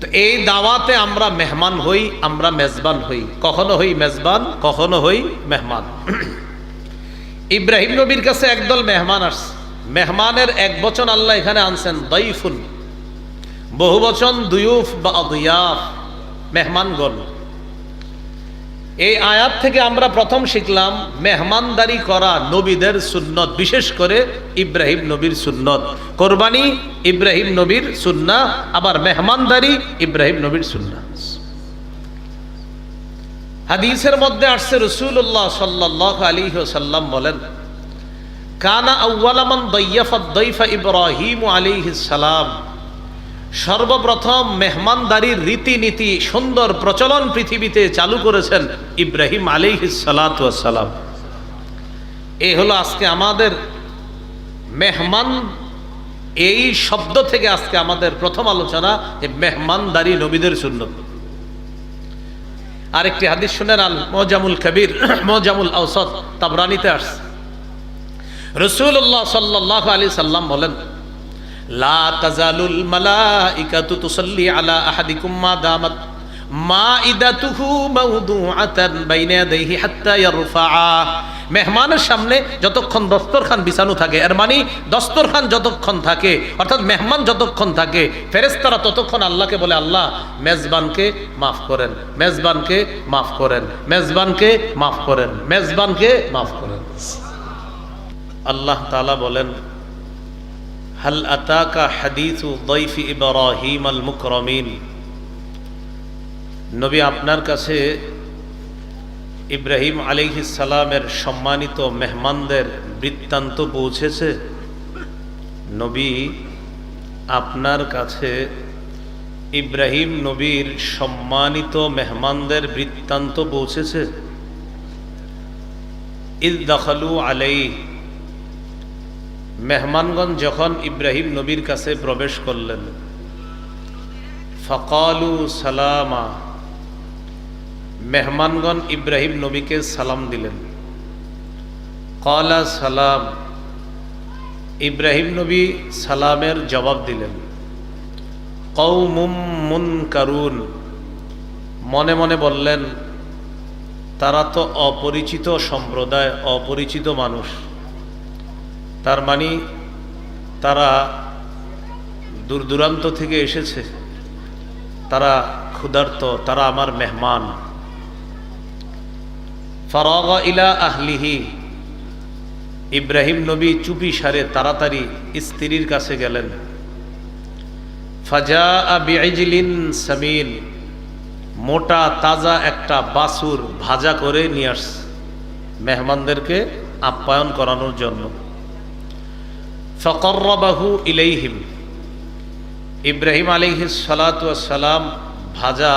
তো এই দাওয়াতে আমরা মেহমান হই, আমরা মেজবান হই, কখনো হই মেজবান, কখনো হই মেহমান। ইব্রাহিম নবীর কাছে একদল মেহমান আসছে। মেহমানের এক বচন আল্লাহ এখানে আনছেন দাইফুন, বহু বচন দুয়ুফ বা আদিয়াফ, মেহমানগণ। এই আয়াত থেকে আমরা প্রথম শিখলাম মেহমানদারি করা নবীদের সুন্নত, বিশেষ করে ইব্রাহিম নবীর সুন্নত। কোরবানি ইব্রাহিম নবীর সুন্নাহ, আবার মেহমানদারি ইব্রাহিম নবীর সুন্নাহ। হাদিসের মধ্যে আসছে রাসূলুল্লাহ সাল্লাল্লাহু আলাইহি ওয়াসাল্লাম বলেন, কানা আউওয়ালা মান দাইয়াফা দাইফা ইব্রাহিম আলাইহিস সালাম। সর্বপ্রথম মেহমানদারির রীতিনীতি সুন্দর প্রচলন পৃথিবীতে চালু করেছেন ইব্রাহিম আলাইহিস সালাতু ওয়াস সালাম। এই হলো আজকে আমাদের মেহমান, এই শব্দ থেকে আজকে আমাদের প্রথম আলোচনা যে মেহমানদারি নবীদের সুন্নত। আরেকটি হাদিস শুনেন, আল মুজামুল কবির, মুজামুল আওসাত, তাবরানীতে আসছে। রাসূলুল্লাহ সাল্লাল্লাহু আলাইহি সাল্লাম বলেন, লা তাজালুল মালাইকাতু তুসাল্লি আলা আহাদিকুম মা দামাত মাইদাতুহু মাওদুআতান বাইনা ইয়াদাইহি হাত্তা ইয়ারফাআ। মেহমানের সামনে যতক্ষণ দস্তরখান বিছানো থাকে, এর মানে দস্তরখান যতক্ষণ থাকে, অর্থাৎ মেহমান যতক্ষণ থাকে, ফেরেশতারা ততক্ষণ আল্লাহকে বলে, আল্লাহ মেজবানকে মাফ করেন, মেজবানকে মাফ করেন, মেজবানকে মাফ করেন, মেজবানকে মাফ করেন। আল্লাহ তাআলা বলেন, হাল আতাকা হাদিসু দাইফি ইব্রাহিম আল মুকরামিন। নবী, আপনার কাছে ইব্রাহিম আলাইহিস সালামের সম্মানিত মেহমানদের বৃত্তান্ত পৌঁছেছে? নবী, আপনার কাছে ইব্রাহিম নবীর সম্মানিত মেহমানদের বৃত্তান্ত পৌঁছেছে? ইয দাখালু আলাইহি, মেহমানগণ যখন ইব্রাহিম নবীর কাছে প্রবেশ করলেন, ফাকালু সালামা, মেহমানগণ ইব্রাহিম নবীকে সালাম দিলেন। ক্বালা সালাম, ইব্রাহিম নবী সালামের জবাব দিলেন। কওমুম মুনকারুন, মনে মনে বললেন, তারা তো অপরিচিত সম্প্রদায়, অপরিচিত মানুষ। তার মানে তারা দূর দূরান্ত থেকে এসেছে, তারা ক্ষুধার্ত, তারা আমার মেহমান। ফারাগা ইলা আহলিহি, ইব্রাহিম নবী চুপি সারে তাড়াতাড়ি স্ত্রীর কাছে গেলেন। ফাজাআ বিইজলিন সামিন, মোটা তাজা একটা বাছুর ভাজা করে নিয়ে আসছে মেহমানদেরকে আপ্যায়ন করানোর জন্য। ফাকাররাবাহু ইলাইহিম, ইব্রাহিম আলাইহিস সালাতু ওয়াস সালাম ভাজা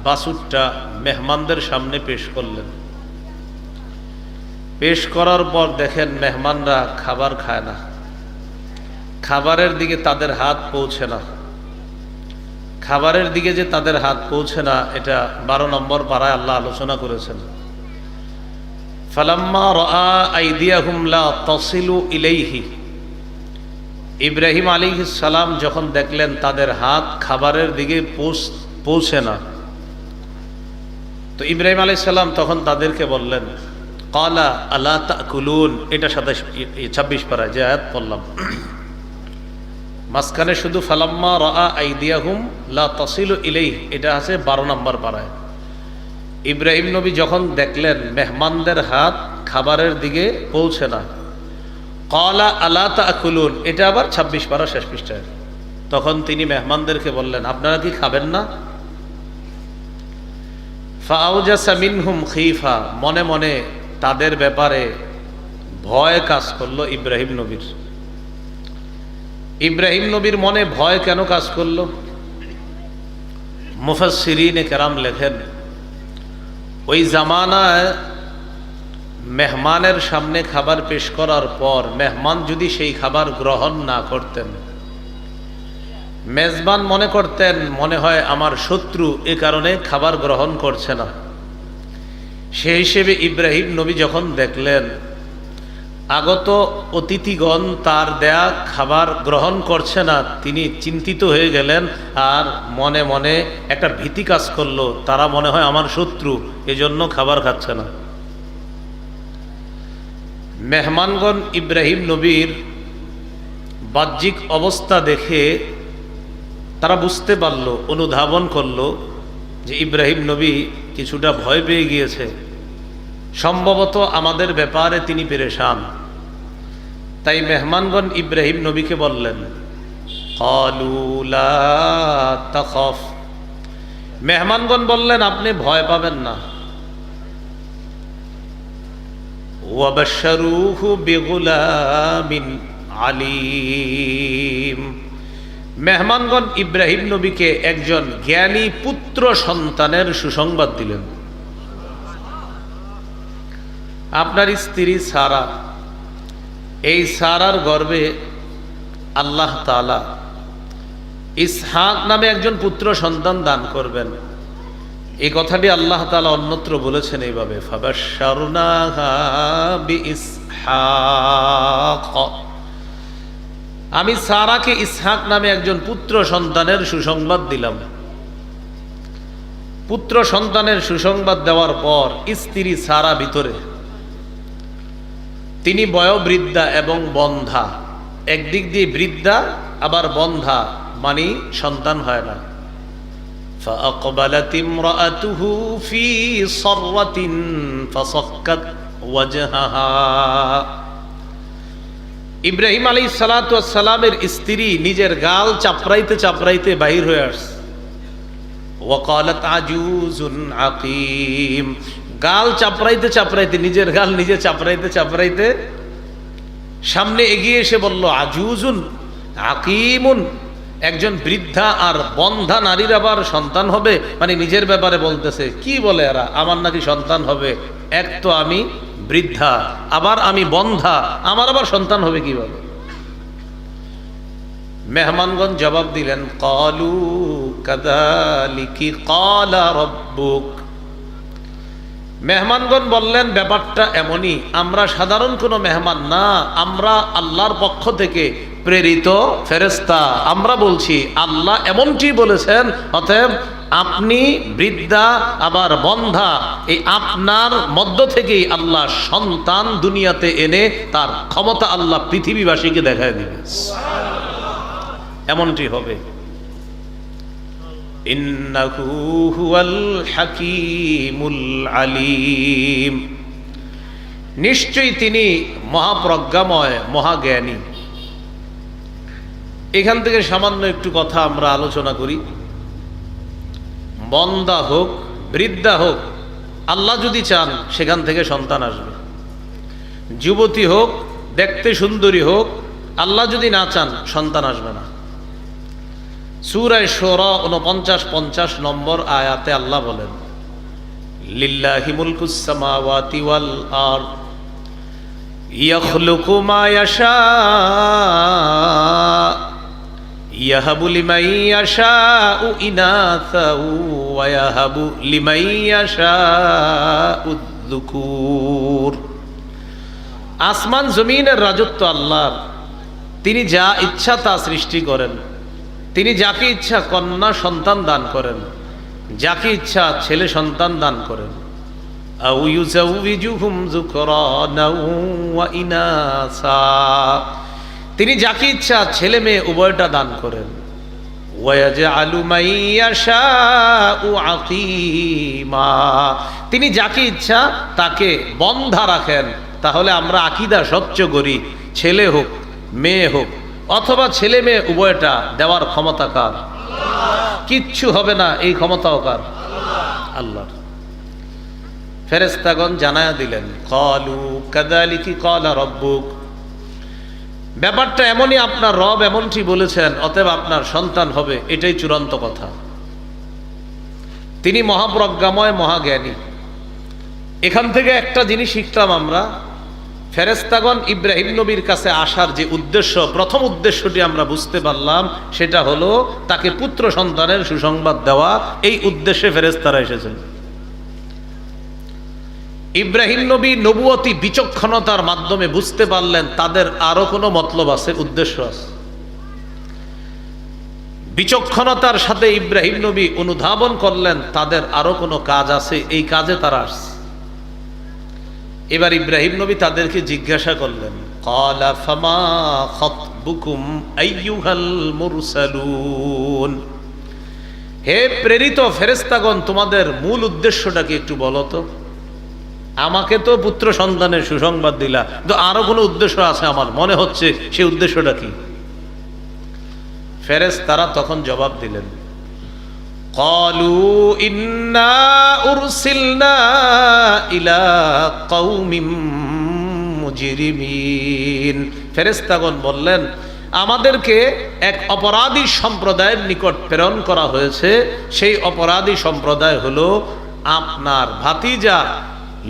বাছুরটা মেহমানদের সামনে পেশ করলেন। পেশ করার পর দেখেন মেহমানরা খাবার খায় না, খাবারের দিকে তাদের হাত পৌঁছে না। খাবারের দিকে যে তাদের হাত পৌঁছে না, এটা 12 নম্বর পারায় আল্লাহ আলোচনা করেছেন। ফালাম্মা রাআ আইদিয়াহুম লা তাসিলু ইলাইহি, ইব্রাহিম আলাইহিস সালাম যখন দেখলেন তাদের হাত খাবারের দিকে পৌঁছে না, তো ইব্রাহিম আলাইহিস সালাম তখন তাদেরকে বললেন, ক্বালা আলা তাকুলুন, এটা 26 পারায় যে আয়াত পড়লাম, মাঝখানে শুধু ফালাম্মা রাআ আইদিয়াহুম লা তাসিলু ইলাইহি, এটা আছে 12 নম্বর পারায়। ইব্রাহিম নবী যখন দেখলেন মেহমানদের হাত খাবারের দিকে পৌঁছে না, ক্বালা আলা তাকুলুন, এটা আবার 26 পারা শেষ পৃষ্ঠায়। তখন তিনি মেহমানদেরকে বললেন, আপনারা কি খাবেন না? ফাআউজাসা মিনহুম খীফা, মনে মনে তাদের ব্যাপারে ভয় কাজ করলো ইব্রাহিম নবীর। ইব্রাহিম নবীর মনে ভয় কেন কাজ করলো? মুফাসসিরিনে কেরাম লেখেন, ওই জামানায় মেহমানের সামনে খাবার পেশ করার পর মেহমান যদি সেই খাবার গ্রহণ না করতেন, মেজবান মনে করতেন মনে হয় আমার শত্রু, এ কারণে খাবার গ্রহণ করছে না। সেই হিসেবে ইব্রাহিম নবী যখন দেখলেন আগত অতিথিগণ তার দেয়া খাবার গ্রহণ করছে না, তিনি চিন্তিত হয়ে গেলেন আর মনে মনে একটা ভীতি কাজ করলো, তারা মনে হয় আমার শত্রু, এজন্য খাবার খাচ্ছে না। মেহমানগণ ইব্রাহিম নবীর বাহ্যিক অবস্থা দেখে তারা বুঝতে পারল, অনুধাবন করলো যে ইব্রাহিম নবী কিছুটা ভয় পেয়ে গিয়েছে, সম্ভবত আমাদের ব্যাপারে তিনি পেরেশান। তাই মেহমানগণ ইব্রাহিম নবীকে বললেন, ক্বালু লা তাখাফ, মেহমানগণ বললেন আপনি ভয় পাবেন না। ওয়াবাশশারূহু বিগুলামিন আলীম, মেহমানগণ ইব্রাহিম নবীকে একজন জ্ঞানী পুত্র সন্তানের সুসংবাদ দিলেন। আপনার স্ত্রী সারা, এই সারার গর্ভে আল্লাহ তাআলা ইসহাক নামে একজন পুত্র সন্তান দান করবেন। এই কথাটি আল্লাহ তাআলা অন্যত্র বলেছেন এইভাবে, ফাবাশশারনাহা বিইসহাক, আমি সারাকে ইসহাক নামে একজন পুত্র সন্তানের সুসংবাদ দিলাম। পুত্র সন্তানের সুসংবাদ দেওয়ার পর স্ত্রী সারা ভিতরে, তিনি বয়োবৃদ্ধা এবং বন্ধা, একদিক দিয়ে বৃদ্ধা আবার বন্ধা, মানে সন্তান হয় না। فأقبلت امرأته في صرة فصكت وجهها, ইব্রাহিম আলাইহিস সালাতু ওয়াস সালামের স্ত্রী নিজের গাল চাপড়াইতে চাপড়াইতে বাহির হয়ে আসছে। ওয়াকালাত আজুজুন আকিম, গাল চাপড়াইতে চাপড়াইতে, নিজের গাল নিজে চাপড়াইতে চাপড়াইতে সামনে এগিয়ে এসে বলল, আজুজুন আকিমুন, একজন বৃদ্ধা আর বন্ধা নারীর আবার সন্তান হবে, মানে নিজের ব্যাপারে বলতেছে, কি বলে এরা, আমার নাকি সন্তান হবে, এক তো আমি বৃদ্ধা আবার আমি বন্ধা, আমার আবার সন্তান হবে কিভাবে? মেহমানগণ জবাব দিলেন, ক্বালু কাযালিকি ক্বালা রাব্বুক, মেহমানগণ বললেন ব্যাপারটা এমনই, আমরা সাধারণ কোনো মেহমান না, আমরা আল্লাহর পক্ষ থেকে প্রেরিত ফেরেশতা, আমরা বলছি আল্লাহ এমনটি বলেছেন, অতএব আপনি বৃদ্ধা আবার বন্ধা, এই আপনার মধ্য থেকেই আল্লাহ সন্তান দুনিয়াতে এনে তার ক্ষমতা আল্লাহ পৃথিবীবাসীকে দেখায় দিবে, এমনটি হবে। ইন্নাহু হুয়াল হাকীমুল আলীম, নিশ্চয়ই তিনি মহাপ্রজ্ঞাময় মহাজ্ঞানী। এখান থেকে সামান্য একটু কথা আমরা আলোচনা করি। বন্ধা হোক বৃদ্ধা হোক, আল্লাহ যদি চান সেখান থেকে সন্তান আসবে। যুবতী হোক দেখতে সুন্দরী হোক, আল্লাহ যদি না চান সন্তান আসবে না। সূরা শুরা 49-50 নম্বর আয়াতে আল্লাহ বলেন, লিল্লাহি মুলকুস সামাওয়াতি ওয়াল আরদ ইয়াখলুকু মা ইয়াশা ইয়াহাবু লিমান ইয়াশাউ ইনাসা ওয়া ইয়াহাবু লিমান ইয়াশাউ যুকুর। আসমান জমিনের রাজত্ব আল্লাহর, তিনি যা ইচ্ছা তা সৃষ্টি করেন। তিনি যাকে ইচ্ছা কন্যা সন্তান দান করেন, যাকে ইচ্ছা ছেলে সন্তান দান করেন। আও ইউযাউযুহুম যুকরানাও ওয়া ইনাসা, তিনি যাকে ইচ্ছা ছেলে মেয়ে উভয়টা দান করেন। ওয়া ইয়াজআলু মান ইয়াশাউ আকীমা, তিনি যাকে ইচ্ছা তাকে বন্ধা রাখেন। তাহলে আমরা আকীদা স্বচ্ছ করি, ছেলে হোক মেয়ে হোক অথবা ছেলে মেয়ে উভয়টা দেওয়ার ক্ষমতা কার? কিচ্ছু হবে না, এই ক্ষমতাও কার? আল্লাহর। ফেরেশতাগণ জানায়া দিলেন, ক্বালু কাযালিকি ক্বালা রাব্বুক, ব্যাপারটা এমনই, আপনার রব এমনটি বলেছেন, অতএব আপনার সন্তান হবে, এটাই চূড়ান্ত কথা। তিনি মহাপ্রজ্ঞাময় মহাজ্ঞানী। এখান থেকে একটা জিনিস শিখলাম আমরা, ফেরেশতাগণ ইব্রাহিম নবীর কাছে আসার যে উদ্দেশ্য, প্রথম উদ্দেশ্যটি আমরা বুঝতে পারলাম, সেটা হলো তাকে পুত্র সন্তানের সুসংবাদ দেওয়া। এই উদ্দেশ্যে ফেরেশতারা এসেছেন। ইব্রাহিম নবী নবুয়তি বিচক্ষণতার মাধ্যমে বুঝতে পারলেন তাদের আরো কোনো মতলব আছে, উদ্দেশ্য আছে। বিচক্ষণতার সাথে ইব্রাহিম নবী অনুধাবন করলেন তাদের আরো কোনো কাজ আছে, এই কাজে তারা আসছে। এবার ইব্রাহিম নবী তাদেরকে জিজ্ঞাসা করলেন, ক্বালা ফামা খাতবুকুম আইয়ুহাল মুরসালুন, হে প্রেরিত ফেরেশতাগণ, তোমাদের মূল উদ্দেশ্যটা কি একটু বলো তো। আমাকে তো পুত্র সন্তানের সুসংবাদ দিলা, কিন্তু আরো কোনো উদ্দেশ্য আছে আমার মনে হচ্ছে, সেই উদ্দেশ্যটা কি? ফেরেশতারা তখন জবাব দিলেন, ক্বালু ইন্না উরসিলনা ইলা কওমিম মুজরিমিন। ফেরেশতাগণ বললেন, আমাদেরকে এক অপরাধী সম্প্রদায়ের নিকট প্রেরণ করা হয়েছে। সেই অপরাধী সম্প্রদায় হলো আপনার ভাতিজা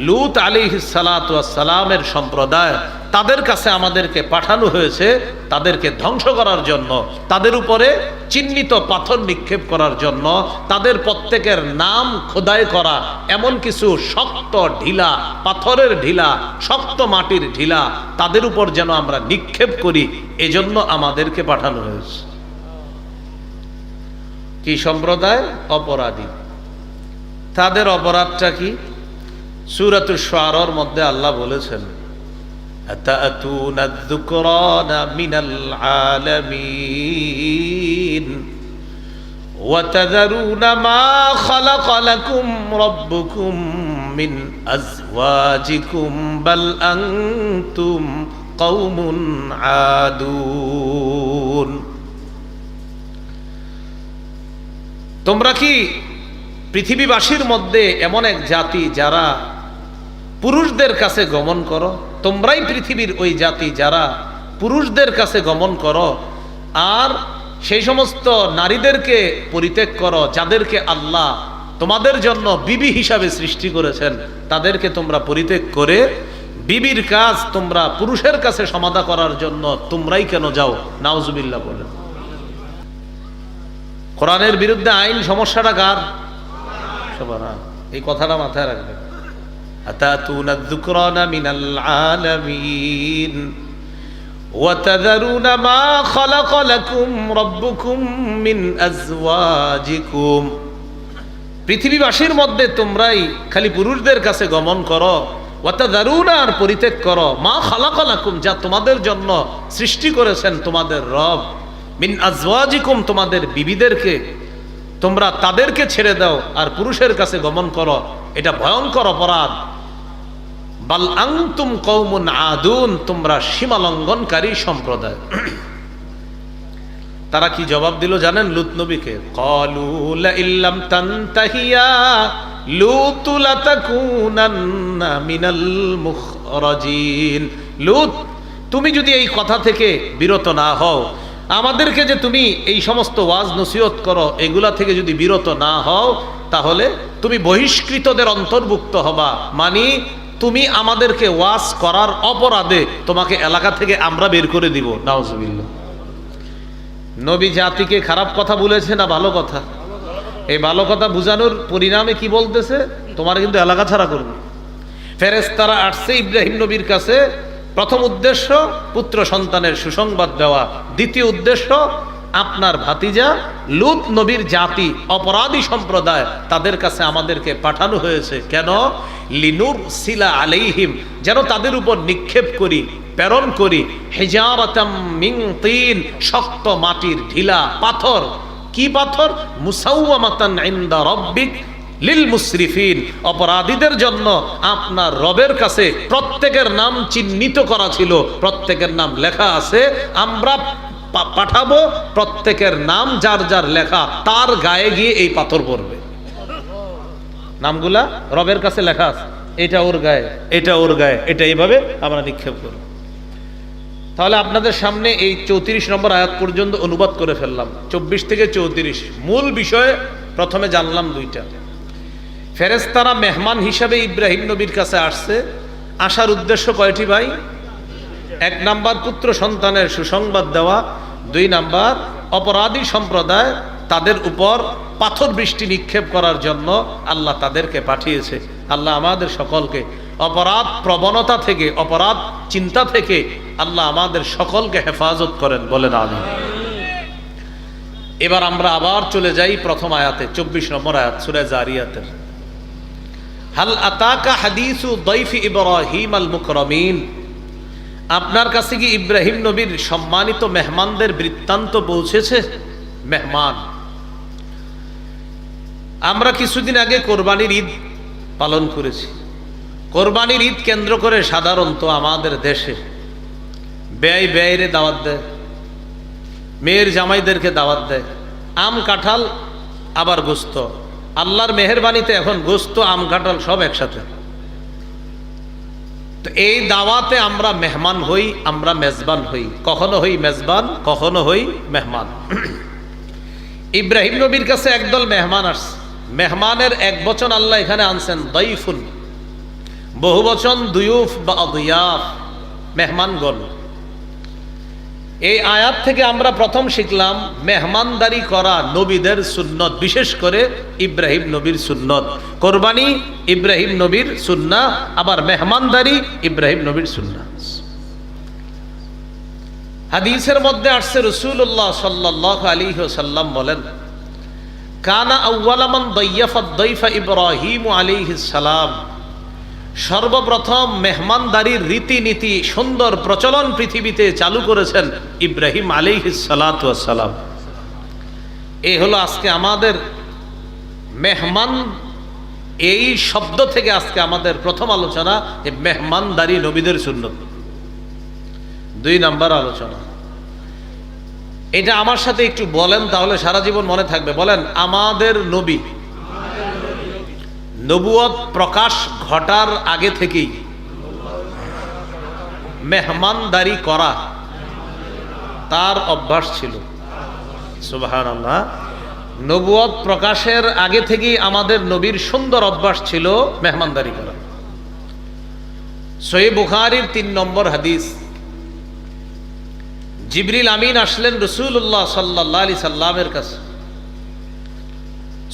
লূত আলাইহিস সালাতু ওয়াস সালামের সম্প্রদায়। তাদের কাছে আমাদেরকে পাঠানো হয়েছে তাদেরকে ধ্বংস করার জন্য, তাদের উপরে চিহ্নিত পাথর নিক্ষেপ করার জন্য, তাদের প্রত্যেকের নাম খোদাই করা, এমন কিছু শক্ত ঢিলা, পাথরের ঢিলা, শক্ত মাটির ঢিলা তাদের উপর যেন আমরা নিক্ষেপ করি, এজন্য আমাদেরকে পাঠানো হয়েছে। কি সম্প্রদায়? অপরাধী। তাদের অপরাধটা কি? সূরাতুশ শুআরার মধ্যে আল্লাহ বলেছেন, আতাতুনা যুকরানা মিনাল আলামিন ওয়া তাযারুনা মা খালাকা লাকুম রাব্বুকুম মিন আজওয়াজিকুম বাল আনতুম কওমুন আদুন। তোমরা কি পৃথিবীবাসীর মধ্যে এমন এক জাতি যারা পুরুষদের কাছে গমন করো? তোমরাই পৃথিবীর ওই জাতি যারা পুরুষদের কাছে গমন করো আর সেই সমস্ত নারীদেরকে পরিত্যাগ করো যাদেরকে আল্লাহ তোমাদের জন্য বিবি হিসাবে সৃষ্টি করেছেন, তাদেরকে তোমরা পরিত্যাগ করে বিবির কাজ তোমরা পুরুষের কাছে সমাধা করার জন্য তোমরাই কেন যাও? নাউজুবিল্লাহ বলেন। কোরআনের বিরুদ্ধে আইন, সমস্যাটা কার? সবার। এই কথাটা মাথায় রাখবেন। আতাতুনা যুকরানা মিনাল আলামিন ওয়া তাযারুনা মা খালাকা লাকুম রাব্বুকুম মিন আজওয়াজিকুম। পৃথিবীবাসীর মধ্যে তোমরাই খালি পুরুষদের কাছে গমন করো, ওয়া তাযারুনা, আর পরিত্যাগ করো, মা খালাকা লাকুম, যা তোমাদের জন্য সৃষ্টি করেছেন তোমাদের রব, মিন আজওয়াজিকুম, তোমাদের বিবিদেরকে তোমরা তাদেরকে ছেড়ে দাও আর পুরুষের কাছে গমন করো। এটা ভয়ঙ্কর অপরাধ। বাল আনতুম কওমুন আদুন, তোমরা সীমা লঙ্ঘনকারী সম্প্রদায়। তারা কি জবাব দিল জানেন লূত নবীকে? ক্বালু লা ইল্লাম তানতাহিয়া লূত লাতাকুনান্না মিনাল মুখরাজিন। লূত, তুমি যদি এই কথা থেকে বিরত না হও, আমাদেরকে যে তুমি এই সমস্ত ওয়াজ নসিহত করো, এগুলা থেকে যদি বিরত না হও, তাহলে তুমি বহিষ্কৃতদের অন্তর্ভুক্ত হবা। মানে তুমি আমাদেরকে ওয়াজ করার অপরাধে তোমাকে এলাকা থেকে আমরা বের করে দিব। নাউজুবিল্লাহ। নবী জাতিকে খারাপ কথা বলেছে না ভালো কথা? এই ভালো কথা বুঝানোর পরিণামে কি বলতেছে? তোমার কিন্তু এলাকা ছাড়া করবে। ফেরেশতারা আসছে ইব্রাহিম নবীর কাছে। প্রথম উদ্দেশ্য পুত্র সন্তানের সুসংবাদ দেওয়া, দ্বিতীয় উদ্দেশ্য আপনার ভাতিজা লূত নবীর জাতি অপরাধী সম্প্রদায়, তাদের কাছে আমাদেরকে পাঠানো হয়েছে। কেন? লিনুর সিলা আলাইহিম, যেন তাদের উপর নিক্ষেপ করি, প্রেরণ করি, হিজারাতাম মিন তিন, শক্ত মাটির ঢিলা পাথর। কি পাথর? মুসাওয়ামাতান ইনদা রাব্বিক লিল মুসরিফিন, অপরাধীদের জন্য আপনার রবের কাছে প্রত্যেকের নাম চিহ্নিত করা ছিল, প্রত্যেকের নাম লেখা আছে। আমরা পাঠাবো, প্রত্যেকের নাম যার যার লেখা তার গায়ে গিয়ে এই পাথর পড়বে। নামগুলা রবের কাছে লেখা আছে, এটা ওর গায়ে, এটা ওর গায়ে, এটা এইভাবে আমরা নিক্ষেপ করব। তাহলে আপনাদের সামনে এই 34 নম্বর আয়াত পর্যন্ত অনুবাদ করে ফেললাম। 24 থেকে 34 মূল বিষয়ে প্রথমে জানলাম দুইটা। ফেরেশতারা মেহমান হিসাবে ইব্রাহিম নবীর কাছে আসছে। আসার উদ্দেশ্য কয়টি ভাই? 1 নাম্বার পুত্র সন্তানের সুসংবাদ দেওয়া, 2 নাম্বার অপরাধী সম্প্রদায় তাদের উপর পাথর বৃষ্টি নিক্ষেপ করার জন্য আল্লাহ তাদেরকে পাঠিয়েছে। আল্লাহ আমাদের সকলকে অপরাধ প্রবণতা থেকে, অপরাধ চিন্তা থেকে আল্লাহ আমাদের সকলকে হেফাজত করেন, বলেন আমিন। এবার আমরা আবার চলে যাই প্রথম আয়াতে, 24 নম্বর আয়াত সূরা জারিয়াতের। হাল আতাকা হাদিসু দাইফি ইব্রাহিম আল মুকরামিন, আপনার কাছে কি ইব্রাহিম নবীর সম্মানিত মেহমানদের বৃত্তান্ত পৌঁছেছে? মেহমান, আমরা কিছুদিন আগে কোরবানির ঈদ পালন করেছি। কোরবানির ঈদ কেন্দ্র করে সাধারণত আমাদের দেশে ব্যয়রে দাওয়াত দেয়, মেয়ের জামাইদেরকে দাওয়াত দেয়, আম কাঁঠাল আবার গোস্ত। আল্লাহর মেহেরবানিতে এখন গোস্ত আম কাঁঠাল সব একসাথে। তো এই দাওয়াতে আমরা মেহমান হই, আমরা মেজবান হই, কখনো হই মেজবান, কখনো হই মেহমান। ইব্রাহিম নবীর কাছে একদল মেহমান আসছে। মেহমানের এক বচন আল্লাহ এখানে আনছেন দাইফুন, বহু বচন দুয়ুফ বা আদিয়াফ, মেহমানগণ। এই আয়াত থেকে আমরা প্রথম শিখলাম মেহমানদারি করা নবীদের সুন্নত, বিশেষ করে ইব্রাহিম নবীর সুন্নত। কোরবানি ইব্রাহিম নবীর সুন্নাহ, আবার মেহমানদারি ইব্রাহিম নবীর সুন্নাহ। হাদিসের মধ্যে আসছে রাসূলুল্লাহ সাল্লাল্লাহু আলাইহি ওয়াসাল্লাম বলেন, কানা আউওয়ালা মান দাইয়াফা দাইফা ইব্রাহিম আলাইহিস সালাম, সর্বপ্রথম মেহমানদারির রীতিনীতি সুন্দর প্রচলন পৃথিবীতে চালু করেছেন ইব্রাহিম আলাইহিস সালাতু ওয়াস সালাম। এই হলো আজকে আমাদের মেহমান, এই শব্দ থেকে আজকে আমাদের প্রথম আলোচনা, যে মেহমানদারি নবীদের সুন্নত। 2 নাম্বার আলোচনা, এটা আমার সাথে একটু বলেন, তাহলে সারা জীবন মনে থাকবে। বলেন, আমাদের নবী নবুয়ত প্রকাশ ঘটার আগে থেকেই মেহমানদারি করা তার অভ্যাস ছিল। সুবহানাল্লাহ। নবুয়ত প্রকাশের আগে থেকেই আমাদের নবীর সুন্দর অভ্যাস ছিল মেহমানদারি করা। সহিহ বুখারীর 3 নম্বর হাদিস, জিবরিল আমিন আসলেন রাসূলুল্লাহ সাল্লাল্লাহু আলাইহি সাল্লামের কাছে,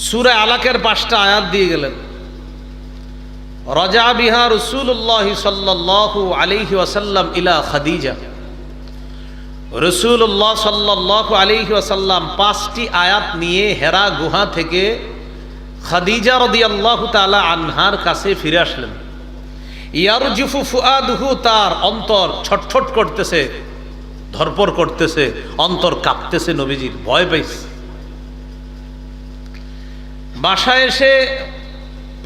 সূরা আলাকের 5টা আয়াত দিয়ে গেলেন। রাজা বিহা রাসূলুল্লাহ সাল্লাল্লাহু আলাইহি ওয়াসাল্লাম ইলা খাদিজা, রাসূলুল্লাহ সাল্লাল্লাহু আলাইহি ওয়াসাল্লাম 5টি আয়াত নিয়ে হেরা গুহা থেকে খাদিজা রাদিয়াল্লাহু তাআলা আনহার কাছে ফিরে আসলেন। ইয়ারজুফু ফুআদুহু, তার অন্তর ছটফট করতেছে, ধরপড় করতেছে, অন্তর কাঁপতেছে, নবীজির ভয় পাইছে। বাসায় এসে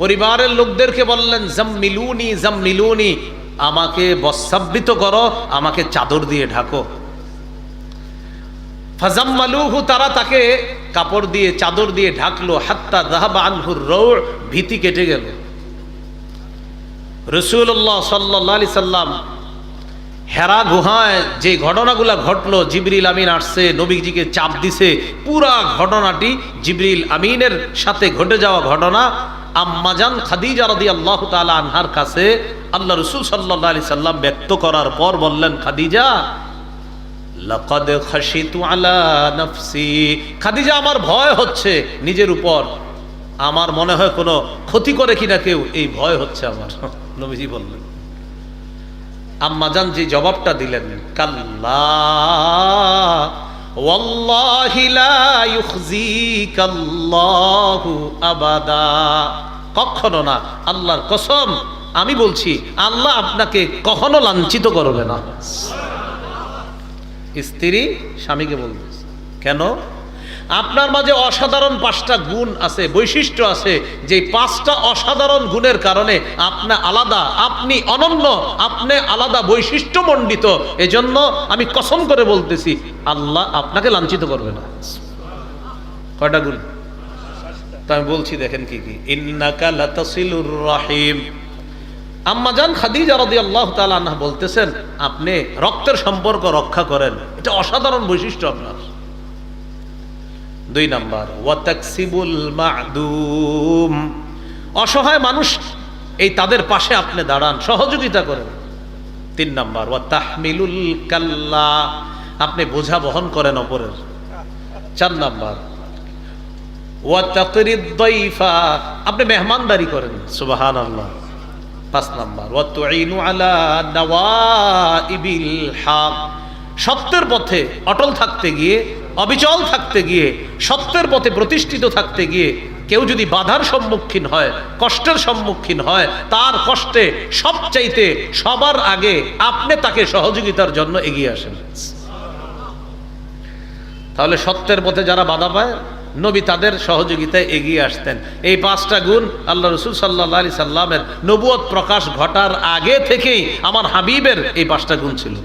পরিবারের লোকদেরকে বললেন, জাম্মিলুনি জাম্মিলুনি, আমাকে বস্ত্রাবৃত করো, আমাকে চাদর দিয়ে ঢাকো। ফাজাম্মালুহু, তারা তাকে কাপড় দিয়ে চাদর দিয়ে ঢাকলো। হাত্তা যাহাবা আনহুর রৌ', ভীতি কেটে গেল। রাসূলুল্লাহ সাল্লাল্লাহু আলাইহি সাল্লাম হেরা গুহায় যে ঘটনাগুলা ঘটলো, জিবরিল আমিন আসছে, নবীজিকে চাপ দিছে, পুরা ঘটনাটি জিবরিল আমিনের সাথে ঘটে যাওয়া ঘটনা আম্মাজান খাদিজা রাদিয়াল্লাহু তাআলা আনহার কাছে আল্লাহ রাসূল সাল্লাল্লাহু আলাইহি সাল্লাম ব্যক্ত করার পর বললেন, খাদিজা লাকাদ খাশিতু আলা নাফসি, খাদিজা আমার ভয় হচ্ছে নিজের উপর, আমার মনে হয় কোনো ক্ষতি করে কিনা কেউ, এই ভয় হচ্ছে আমার। নবীজি বললেন। আম্মাজান যে জবাবটা দিলেন, কাল্লা ওয়াল্লাহি লা ইউখজিকাল্লাহু আবাদা, কখনো না, আল্লাহর কসম আমি বলছি, আল্লাহ আপনাকে কখনো লাঞ্ছিত করবে না। স্ত্রী স্বামীকে বলতেছে, কেন? আপনার মাঝে অসাধারণ 5টা গুণ আছে, বৈশিষ্ট্য আছে, যে 5টা অসাধারণ গুণের কারণে আপনি আলাদা, আপনি অনন্য, আপনি আলাদা বৈশিষ্ট্যমণ্ডিত। এজন্য আমি কসম করে বলতেছি, আল্লাহ আপনাকে লাঞ্ছিত করবে না। কয়টা গুণ? তো আমি বলছি, দেখেন কি কি। ইন্নাকা লাতাসিলুর রাহিম, আম্মাজান খাদিজা রাদিয়াল্লাহু তাআলা আনহা বলতেছেন, আপনি রক্তের সম্পর্ক রক্ষা করেন, এটা অসাধারণ বৈশিষ্ট্য আপনার। 2 নাম্বার, ওয়াতাকসিবুল মা'দুম, অসহায় মানুষ এই তাদের পাশে আপনি দাঁড়ান, সহযোগিতা করেন। 3 নাম্বার, ওয়াতাহমিলুল কাল্লা, আপনি বোঝা বহন করেন অপরের। 4 নাম্বার, ওয়াতাকরিদ দাইফা, আপনি মেহমানদারি করেন। সুবহানাল্লাহ। 5 নাম্বার ওয়া তুঈনু আলা নাওয়াইবিল হক, সত্যের পথে অটল থাকতে গিয়ে, অবিচল থাকতে গিয়ে, সত্যের পথে প্রতিষ্ঠিত থাকতে গিয়ে কেউ যদি বাধার সম্মুখীন হয়, কষ্টের সম্মুখীন হয়, তার কষ্টে সবচাইতে সবার আগে আপনি তাকে সহযোগিতার জন্য এগিয়ে আসেন। তাহলে সত্যের পথে যারা বাধা পায়, নবী তাদের সহযোগিতায় এগিয়ে আসতেন। এই 5টা গুণ আল্লাহ রাসূল সাল্লাল্লাহু আলাইহি সাল্লামের নবুয়ত প্রকাশ ঘটার আগে থেকেই আমার হাবিবের এই 5টা গুণ ছিল।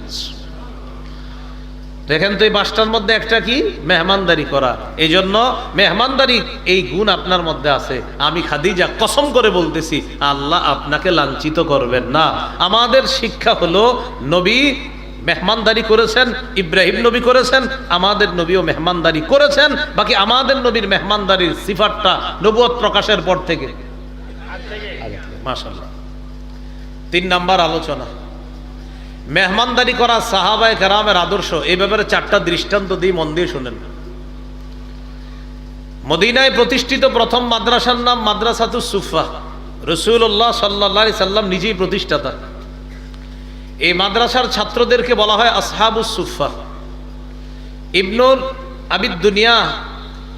দেখেন তো এই 5টার মধ্যে একটা কি? মেহমানদারি করা। এই জন্য মেহমানদারি এই গুণ আপনার মধ্যে আছে। আমি খাদিজা কসম করে বলতেছি, আল্লাহ আপনাকে লাঞ্ছিত করবেন না। আমাদের শিক্ষা হলো, নবী মেহমানদারি করেছেন, ইব্রাহিম নবী করেছেন, আমাদের নবীও মেহমানদারি করেছেন। বাকি আমাদের নবীর মেহমানদারির সিফাতটা নবুয়ত প্রকাশের পর থেকে, মাশাআল্লাহ। 3 নাম্বার আলোচনা, মেহমানদারি করা সাহাবায়ে কেরামের আদর্শ। এই ব্যাপারে 4টা দৃষ্টান্ত দিই, মন দিয়ে শুনেন। মদিনায় প্রতিষ্ঠিত প্রথম মাদ্রাসার নাম মাদ্রাসাতুস সুফা। রাসূলুল্লাহ সাল্লাল্লাহু আলাইহি সাল্লাম নিজেই প্রতিষ্ঠাতা। এই মাদ্রাসার ছাত্রদেরকে বলা হয় আসহাবুস সুফা। ইবনুল আবিদ দুনিয়া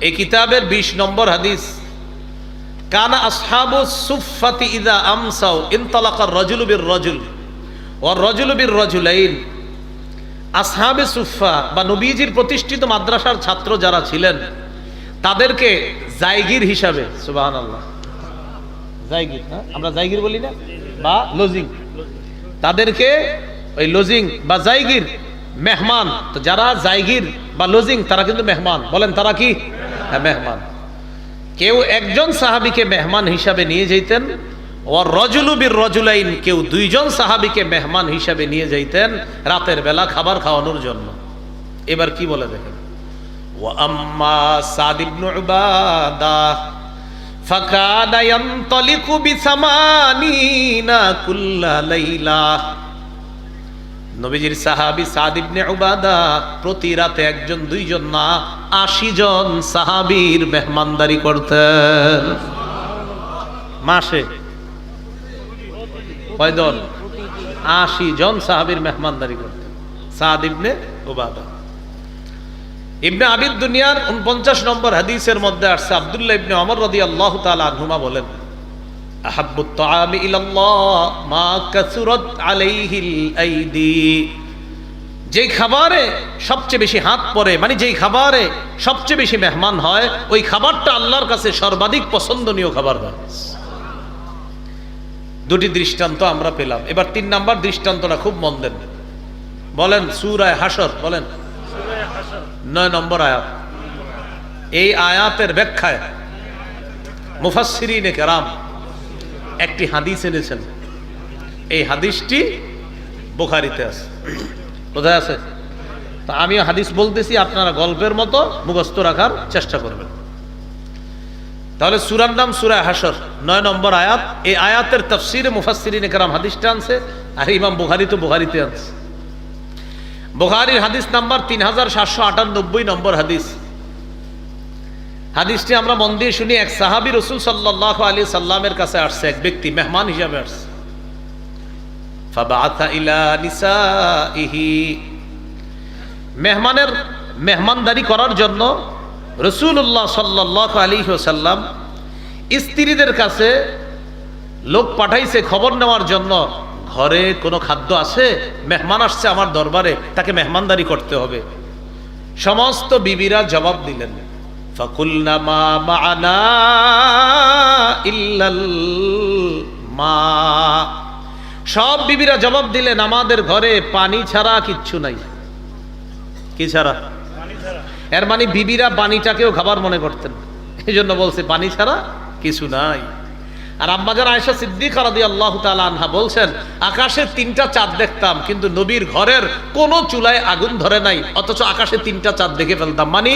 এই কিতাবের 20 নম্বর হাদিস, কানা আসহাবুস সুফাতি ইযা আমসাউ ইনতালাকা আর-রাজুলু বির-রাজুল ওয়ার রাজুলু বির-রাজুলাইন। আসহাবে সুফা বা নবীজির প্রতিষ্ঠিত মাদ্রাসার ছাত্র যারা ছিলেন, তাদেরকে জায়গির হিসাবে, সুবহানাল্লাহ, জায়গির, আমরা জায়গির বলি না, বা লজিং, তাদেরকে ওই লজিং বা জায়গির, মেহমান। তো যারা জায়গির বা লজিং তারা কিন্তু মেহমান। বলেন তারা কি? হ্যাঁ, মেহমান। কেউ একজন সাহাবীকে মেহমান হিসাবে নিয়ে যেতেন, ওয়ার রাজুলু বির-রাজুলাইন, কেউ 2 জন সাহাবীকে মেহমান হিসাবে নিয়ে যাইতেন রাতের বেলা খাবার খাওয়ানোর জন্য। এবার কি বলে দেখেন, ওয়া আম্মা সাদ ইবনে উবাদা ফাকানা ইয়ানতালিকু বিসামানিনা কুল্লা লাইলা। নবীজির সাহাবী সাদ ইবনে উবাদা প্রতি রাতে 1জন 2 জন না 80 জন সাহাবীর মেহমানদারি করতেন। মাসে কয়জন? 80 জন সাহাবীর মেহমানদারি করতেন সাদ ইবনে উবাদা। ইবনে আবিদ দুনিয়ার 49 নম্বর হাদিসের মধ্যে আসছে, আব্দুল্লাহ ইবনে ওমর রাদিয়াল্লাহু তাআলা আনহুমা বলেন, আহাব্বুত তাআমি ইলাল্লাহ মা কাসুরাত আলাইহিল আইদি। যেই খাবারে সবচেয়ে বেশি হাত পড়ে, মানে যেই খাবারে সবচেয়ে বেশি মেহমান হয়, ওই খাবারটা আল্লাহর কাছে সর্বাধিক পছন্দনীয় খাবার হয়। 2টি দৃষ্টান্ত আমরা পেলাম। এবার 3 নাম্বার দৃষ্টান্তটা খুব মন দেন। বলেন সূরা হাশর, বলেন 9 নম্বর আয়াত। এই আয়াতের ব্যাখ্যায় মুফাসসিরিনে কেরাম একটি হাদিস এনেছেন। এই হাদিসটি বুখারীতে আছে। কোথায় আছে? তা আমি হাদিস বলতেছি, আপনারা গল্পের মতো মুখস্থ রাখার চেষ্টা করবেন। তাহলে সূরার নাম সূরা হাশর, 9 নম্বর আয়াত। এই আয়াতের তাফসীরে মুফাসসিরিনে কেরাম হাদিসটা আনছে, আর ইমাম বুখারী তো বুখারীতে আনছে। বুখারীর হাদিস নাম্বার 3798 নম্বর হাদিস। হাদিসটি আমরা মন দিয়ে শুনি। এক সাহাবী রাসূল সাল্লাল্লাহু আলাইহি সাল্লামের কাছে আসছে, এক ব্যক্তি মেহমান হিসেবে আসছে। ফাবাআথা ইলা নিসাইহি, মেহমানের মেহমানদারি করার জন্য রাসূলুল্লাহ সাল্লাল্লাহু আলাইহি ওয়াসাল্লাম স্ত্রীদের কাছে লোক পাঠাইছে খবর নেওয়ার জন্য, ঘরে কোনো খাদ্য আছে, মেহমান আসছে আমার দরবারে, তাকে মেহমানদারি করতে হবে। সমস্ত বিবিরা জবাব দিলেন, ফাকুলনা মা মা'ানা ইল্লাল মা। সব বিবিরা জবাব দিলেন, আমাদের ঘরে পানি ছাড়া কিচ্ছু নাই। কি ছাড়া? এর মানে বিবিরা পানিটাকেও খাবার মনে করতেন, এই জন্য বলছে পানি ছাড়া কিছু নাই। আর আম্মাজান আয়েশা সিদ্দিকা রাদিয়াল্লাহু তাআলা আনহা বলছেন, আকাশে 3টা চাঁদ দেখতাম, কিন্তু নবীর ঘরের কোনো চুলায় আগুন ধরে নাই, অথচ আকাশে 3টা চাঁদ দেখে ফেলতাম। মানে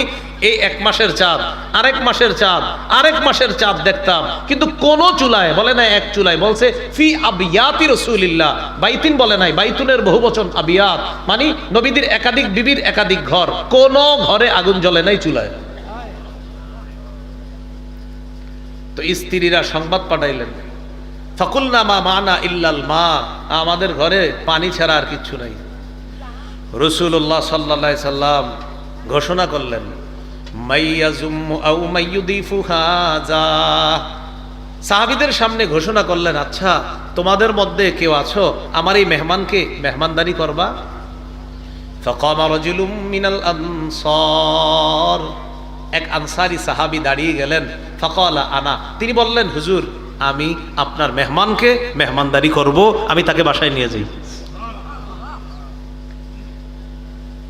এই 1 মাসের চাঁদ, আরেক মাসের চাঁদ, আরেক মাসের চাঁদ দেখতাম, কিন্তু কোন চুলায়, বলে নাই এক চুলায়, বলছে ফি আবিয়াতি রাসূলিল্লাহ। বাইতিন বলে নাই, বাইতুনের বহুবচন আবিয়াত, মানে নবীদের একাধিক বিবির একাধিক ঘর, কোন ঘরে আগুন জ্বলে নাই চুলায়। তো স্ত্রীরা সংবাদ পাঠাইলেন, ফাকুলনা মা মানা ইল্লাল মা, আমাদের ঘরে পানি ছাড়া আর কিচ্ছু নাই। রাসূলুল্লাহ সাল্লাল্লাহু আলাইহি সাল্লাম ঘোষণা করলেন, মাইয়াজুম্মু আও মাইয়ুদিফু হাযা। সাহাবীদের সামনে ঘোষণা করলেন, আচ্ছা তোমাদের মধ্যে কেউ আছো আমার এই মেহমানকে মেহমানদারি করবা? ফাকামা রাজুলুম মিনাল আনসার, এক আনসারী সাহাবী দাঁড়িয়ে গেলেন। ফাকালা আনা, তিনি বললেন, হুজুর আমি আপনার মেহমানকে মেহমানদারি করব, আমি তাকে বাসায় নিয়ে যাই।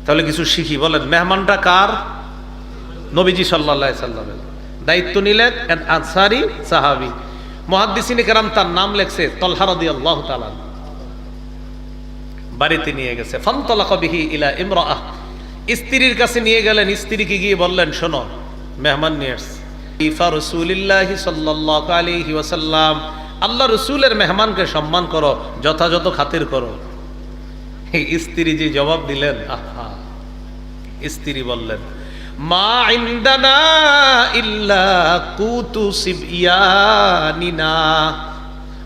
তাহলে কিছু শিখি, বলেন মেহমানটা কার? নবীজি সাল্লাল্লাহু আলাইহি সাল্লামের। দায়িত্ব নিলেন এক আনসারী সাহাবী। মুহাদ্দিসিনে কেরাম তার নাম লেখছে তলহা রাদিয়াল্লাহু তাআলা। বাড়িতে নিয়ে গেছে। ফানতালাকা বিহি ইলা ইমরাআহ, স্ত্রীর কাছে নিয়ে গেলেন। স্ত্রীকে গিয়ে বললেন, শোনো মেহমান নিয়ে আসছে। ইফা রাসূলিল্লাহি সাল্লাল্লাহু আলাইহি ওয়াসাল্লাম, আল্লাহ রাসূলের মেহমানকে সম্মান করো, যথাযথ খাতির করো। স্ত্রী যে জবাব দিলেন, আহা! স্ত্রী বললেন, মা ইনদানা ইল্লা কুতু সিবয়ানিনা,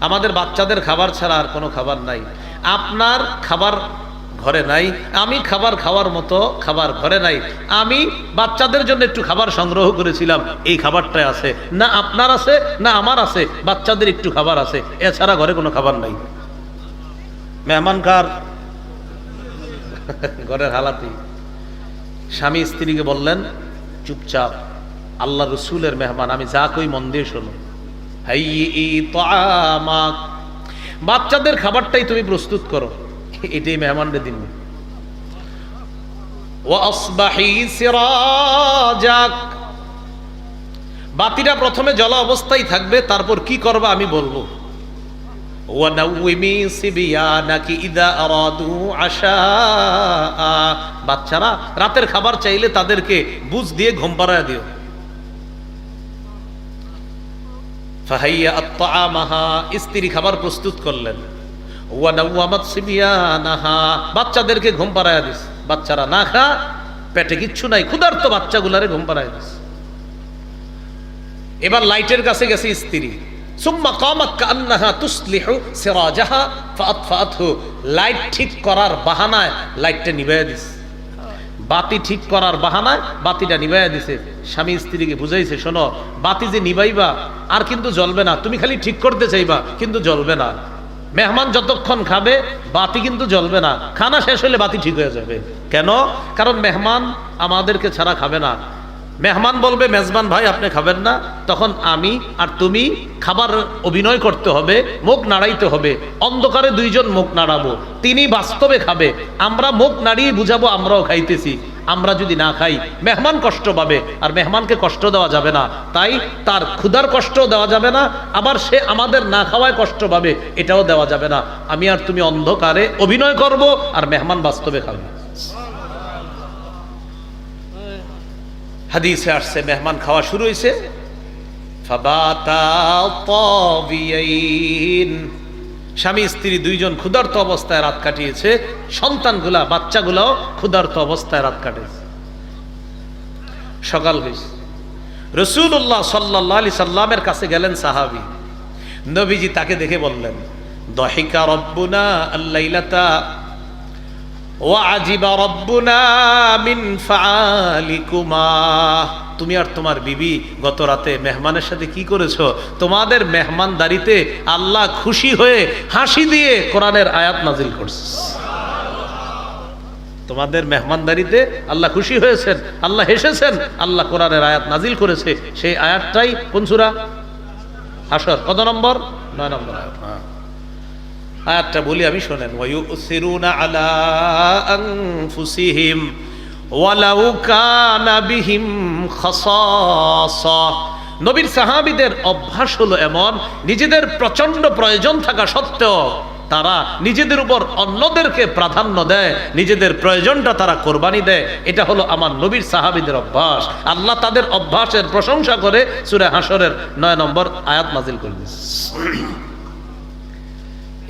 আমাদের বাচ্চাদের খাবার ছাড়া আর কোনো খাবার নাই। আপনার খাবার ঘরে নাই, আমি খাবার খাওয়ার মতো খাবার ঘরে নাই। আমি বাচ্চাদের জন্য একটু খাবার সংগ্রহ করেছিলাম, এই খাবারটাই আছে, না আপনার আছে না আমার আছে, বাচ্চাদের একটু খাবার আছে, এছাড়া ঘরে কোনো খাবার নাই। মেহমান কার? ঘরের হালাতি। স্বামী স্ত্রীকে বললেন, চুপচাপ, আল্লাহ রসুলের মেহমান, আমি যা কই মন দিয়ে শোনো। হাইয়ি তাআমাক, বাচ্চাদের খাবারটাই তুমি প্রস্তুত করো, এটাই মেহমানদের দিন। ওয়া আসবাহি সিরাজাক, বাতিটা প্রথমে জ্বলা অবস্থায় থাকবে, তারপর কি করবা আমি বলবো। ওয়া নাউমি সিবিয়ানাকি ইযা আরাদু আশা, বাচ্চারা রাতের খাবার চাইলে তাদেরকে বুঝ দিয়ে ঘুম পাড়ায় দিও। ফাহাইয়া আত-তাআমাহা, স্ত্রী খাবার প্রস্তুত করলেন। ওয়া নাওয়ামাত সিবিয়ানাহা, বাচ্চাদেরকে ঘুম পাড়ায় দিস। বাচ্চারা না খা, পেটে কিচ্ছু নাই, ক্ষুধার্ত বাচ্চাগুলারে ঘুম পাড়ায় দিস। এবার লাইটের কাছে গেছে স্ত্রী। সুম্মা কামাত কান্নাহা তুসলিহু সিরাজাহা ফাআতফাআতহু, লাইট ঠিক করার বাহানায় লাইটটা নিভাইয়া দিস। বাতি ঠিক করার বাহানায় বাতিটা নিভাইয়া দিছে। স্বামী স্ত্রীকে বুঝাইছে, শোনো বাতি যে নিভাইবা আর কিন্তু জ্বলবে না, তুমি খালি ঠিক করতে চাইবা কিন্তু জ্বলবে না। মেহমান যতক্ষণ খাবে বাতি কিন্তু জ্বলবে না, খানা শেষ হলে বাতি ঠিক হয়ে যাবে। কেন? কারণ মেহমান আমাদেরকে ছাড়া খাবে না। মেহমান বলবে, মেজবান ভাই আপনি খাবেন না, তখন আমি আর তুমি খাবার অভিনয় করতে হবে, মুখ নাড়াইতে হবে। অন্ধকারে দুইজন মুখ নাড়াবো, তিনি বাস্তবে খাবে, আমরা মুখ নাড়িয়ে বুঝাবো আমরাও খাইতেছি। আমরা যদি না খাই মেহমান কষ্ট পাবে, আর মেহমানকে কষ্ট দেওয়া যাবে না। তাই তার ক্ষুধার কষ্ট দেওয়া যাবে না, আবার সে আমাদের না খাওয়ায় কষ্ট পাবে, এটাও দেওয়া যাবে না। আমি আর তুমি অন্ধকারে অভিনয় করব, আর মেহমান বাস্তবে খাবে। হাদিসে আসছে, মেহমান খাওয়া শুরু হয়েছে। ফাবাতা তাবিয়াইন, স্বামী স্ত্রী দুইজন ক্ষুধার্ত অবস্থায় রাত কাটিয়েছে। সন্তানগুলা, বাচ্চাগুলাও ক্ষুধার্ত অবস্থায় রাত কাটিয়েছে। সকাল হয়েছে। রাসূলুল্লাহ সাল্লাল্লাহু আলাইহি সাল্লামের কাছে গেলেন সাহাবী। নবীজি তাকে দেখে বললেন, দহিকা রব্বুনা আল-লাইলাতা ওয়া আজিবা রব্বুনা মিন ফাআলিকুমা, তুমি আর তোমার বিবি গত রাতে মেহমানের সাথে কি করেছো? তোমাদের মেহমানদারিতে আল্লাহ খুশি হয়ে হাসি দিয়ে কোরআনের আয়াত নাজিল করছে। তোমাদের মেহমানদারিতে আল্লাহ খুশি হয়েছেন, আল্লাহ হেসেছেন, আল্লাহ কোরআনের আয়াত নাজিল করেছে। সেই আয়াতটাই কোন সূরা? হাশর। কত নম্বর? 9 নম্বর আয়াত। আয়াতটা বলি আমি, শোনেন। ওয়ায়ুসিরুনা আলা আনফুসিহিম ওয়ালাউ কানা বিহিম খাসাসা, নবীর সাহাবীদের অভ্যাস হলো এমন, নিজেদের প্রচন্ড প্রয়োজন থাকা সত্ত্বেও তারা নিজেদের উপর অন্যদেরকে প্রাধান্য দেয়, নিজেদের প্রয়োজনটা তারা কোরবানি দেয়। এটা হলো আমার নবীর সাহাবীদের অভ্যাস। আল্লাহ তাদের অভ্যাসের প্রশংসা করে সূরা হাশরের 9 নম্বর আয়াত নাজিল করলেন।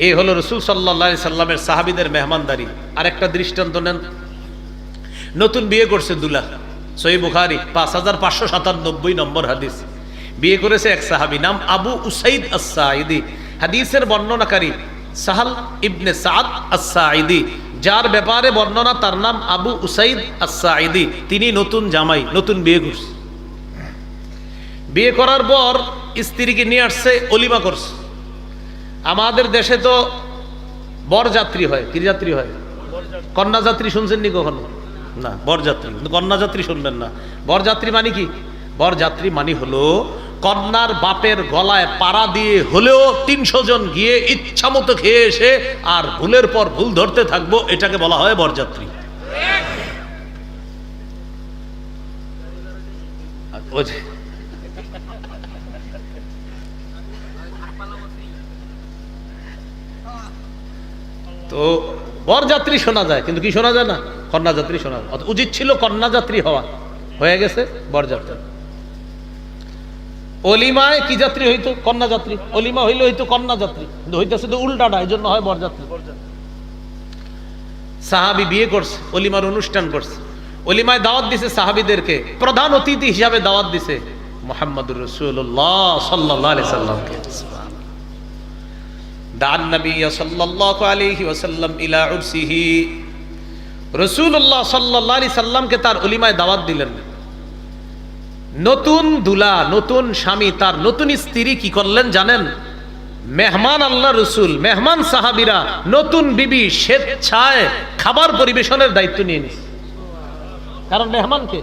এই হলো রাসূল সাল্লাল্লাহু আলাইহি সাল্লামের সাহাবীদের মেহমানদারি। আরেকটা দৃষ্টান্ত নেন। নতুন বিয়ে করছে দুলা, সহিহ বুখারী 5597 নম্বর হাদিস। বিয়ে করেছে এক সাহাবী, নাম আবু উসাইদ আস-সাঈদী। হাদিসের বর্ণনাকারী সাহাল ইবনে সাদ আস-সাঈদী, যার ব্যাপারে বর্ণনা তার নাম আবু উসাইদ আস-সাঈদী, তিনি নতুন জামাই, নতুন বিয়ে করছে। বিয়ে করার পর স্ত্রীকে নিয়ে আসছে, অলিমা করছে। আমাদের দেশে তো বরযাত্রী হয়, কি যাত্রী হয়? কন্যাযাত্রী শুনছেন নি কখনো? না, বরযাত্রী। কিন্তু কন্যাযাত্রী শুনবেন না। বরযাত্রী মানে কি? বরযাত্রী মানে হলো কন্যার বাপের গলায় পাড়া দিয়ে হলেও 300 জন গিয়ে ইচ্ছা মতো খেয়ে এসে আর ভুলের পর ভুল ধরতে থাকবো, এটাকে বলা হয় বরযাত্রী। তো বরযাত্রী শোনা যায়, কিন্তু কি শোনা যায় না? কন্যাযাত্রী শোনা যায়। উচিত ছিল কন্যাযাত্রী হওয়া, হয়ে গেছে বরযাত্রী। অলিমায় কি যাত্রী হইতো? কন্যাযাত্রী। অলিমা হইলে হইতো কন্যাযাত্রী, কিন্তু হইতেছে তো উল্টাটা, এই জন্য হয় বরযাত্রী। সাহাবী বিয়ে করছে, অলিমার অনুষ্ঠান করছে, অলিমায় দাওয়াত দিছে সাহাবীদেরকে, প্রধান অতিথি হিসাবে দাওয়াত দিছে মুহাম্মদুর রাসূলুল্লাহ সাল্লাল্লাহু আলাইহি সাল্লামকে। দান নবী সাল্লাল্লাহু আলাইহি ওয়াসাল্লাম ইলা উরসিহি, রাসূলুল্লাহ সাল্লাল্লাহু আলাইহি সাল্লামকে তার অলিমায় দাওয়াত দিলেন। নতুন দুলা, নতুন স্বামী, তার নতুন স্ত্রী কি করলেন জানেন? মেহমান আল্লাহ রসুল, মেহমান সাহাবীরা নতুন বিবি স্বেচ্ছায় খাবার পরিবেশনের দায়িত্ব নিয়ে নিছে। কারণ মেহমানকে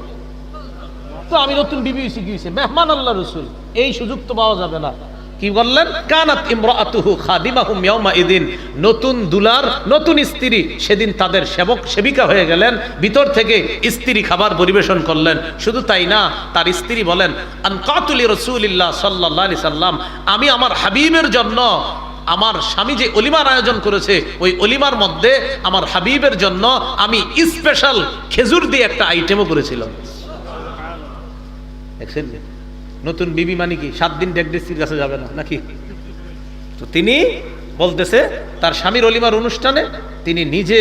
তো আমি নতুন বিবি শিখিয়েছি, মেহমান আল্লাহ রসুল, এই সুযোগ তো পাওয়া যাবে না। কি বললেন? কানাত ইমরাতুহু খাদিমাহুম ইয়াউমা ইদিন, নতুন দুলার নতুন স্ত্রী সেদিন তাদের সেবক সেবিকা হয়ে গেলেন, ভিতর থেকে স্ত্রী খাবার পরিবেশন করলেন। শুধু তাই না, তার স্ত্রী বলেন আনকাতুলি রাসূলিল্লাহ সাল্লাল্লাহু আলাইহি সাল্লাম, আমি আমার হাবিবের জন্য, আমার স্বামী যে অলিমার আয়োজন করেছে ওই অলিমার মধ্যে আমার হাবিবের জন্য আমি স্পেশাল খেজুর দিয়ে একটা আইটেমও করেছিলাম। নতুন বিবি মানে কি 7 দিন ডেকডেসির কাছে যাবে না নাকি? তো তিনি বলতেছে তার স্বামীর অলিমার অনুষ্ঠানে তিনি নিজে,